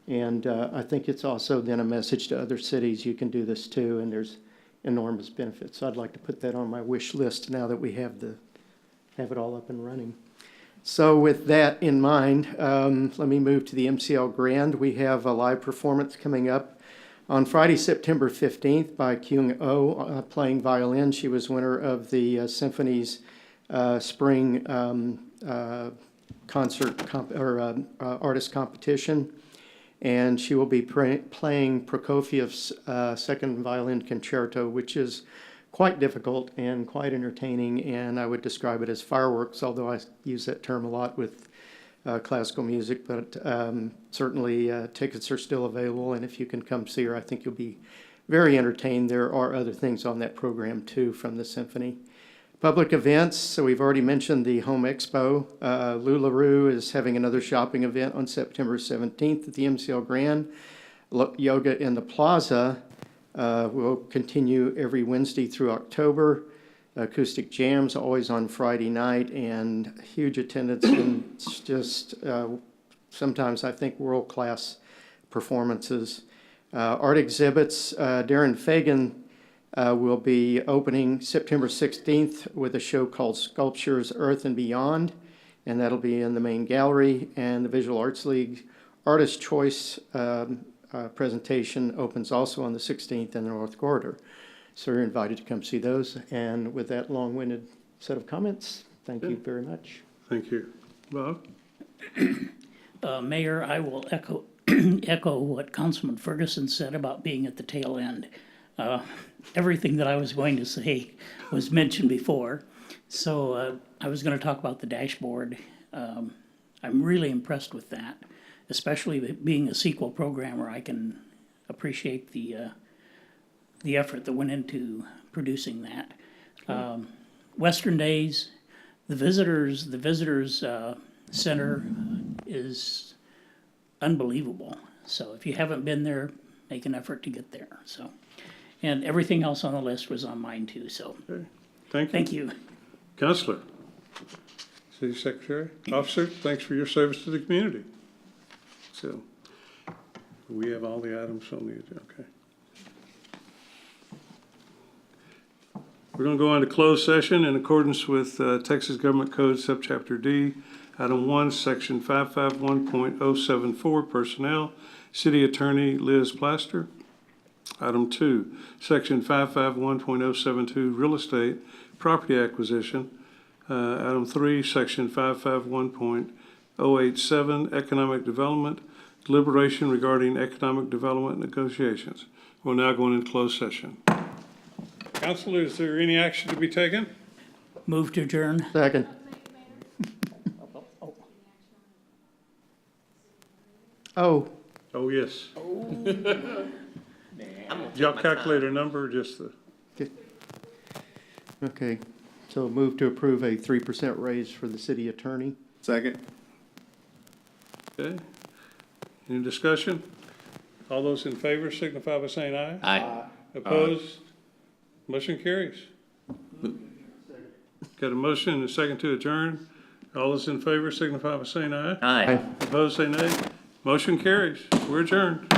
And I think it's also then a message to other cities, you can do this too, and there's enormous benefits. So I'd like to put that on my wish list now that we have it all up and running. So with that in mind, let me move to the MCL Grand. We have a live performance coming up On Friday, September 15th, by Kyung Oh, playing violin. She was winner of the Symphony's spring artist competition. And she will be playing Prokofiev's second violin concerto, which is quite difficult and quite entertaining, and I would describe it as fireworks, although I use that term a lot with classical music, but certainly tickets are still available, and if you can come see her, I think you'll be very entertained. There are other things on that program too from the symphony. Public events, so we've already mentioned the Home Expo. LuLaRoe is having another shopping event on September 17th at the MCL Grand. Yoga in the Plaza will continue every Wednesday through October. Acoustic jams always on Friday night, and huge attendance and just sometimes I think world-class performances. Art exhibits, Darren Fagan will be opening September 16th with a show called Sculptures Earth and Beyond, and that'll be in the main gallery. And the Visual Arts League Artist Choice presentation opens also on the 16th in the North Corridor. So you're invited to come see those. And with that long-winded set of comments, thank you very much. Thank you. Bob? Mayor, I will echo what Councilman Ferguson said about being at the tail end. Everything that I was going to say was mentioned before. So I was going to talk about the dashboard. I'm really impressed with that, especially being a SQL programmer. I can appreciate the effort that went into producing that. Western Days, the visitors center is unbelievable. So if you haven't been there, make an effort to get there. So, and everything else on the list was on mine too. So, okay. Thank you. Thank you, Councilor, City Secretary, Officer. Thanks for your service to the community. So, we have all the items on the agenda. Okay. We're going to go into closed session in accordance with Texas Government Code Subchapter D, Item 1, Section 551.074, Personnel, City Attorney Liz Plaster. Item 2, Section 551.072, Real Estate, Property Acquisition. Item 3, Section 551.087, Economic Development, Deliberation regarding economic development negotiations. We're now going into closed session. Council, is there any action to be taken? move to adjourn. Second. Oh. Oh, yes. Did y'all calculate a number, or just the? Okay, so move to approve a 3% raise for the city attorney. Second. Okay. Any discussion? All those in favor signify by saying aye. Aye. Opposed? Motion carries. Got a motion and a second to adjourn. All those in favor signify by saying aye. Aye. Opposed, say nay. Motion carries. We're adjourned.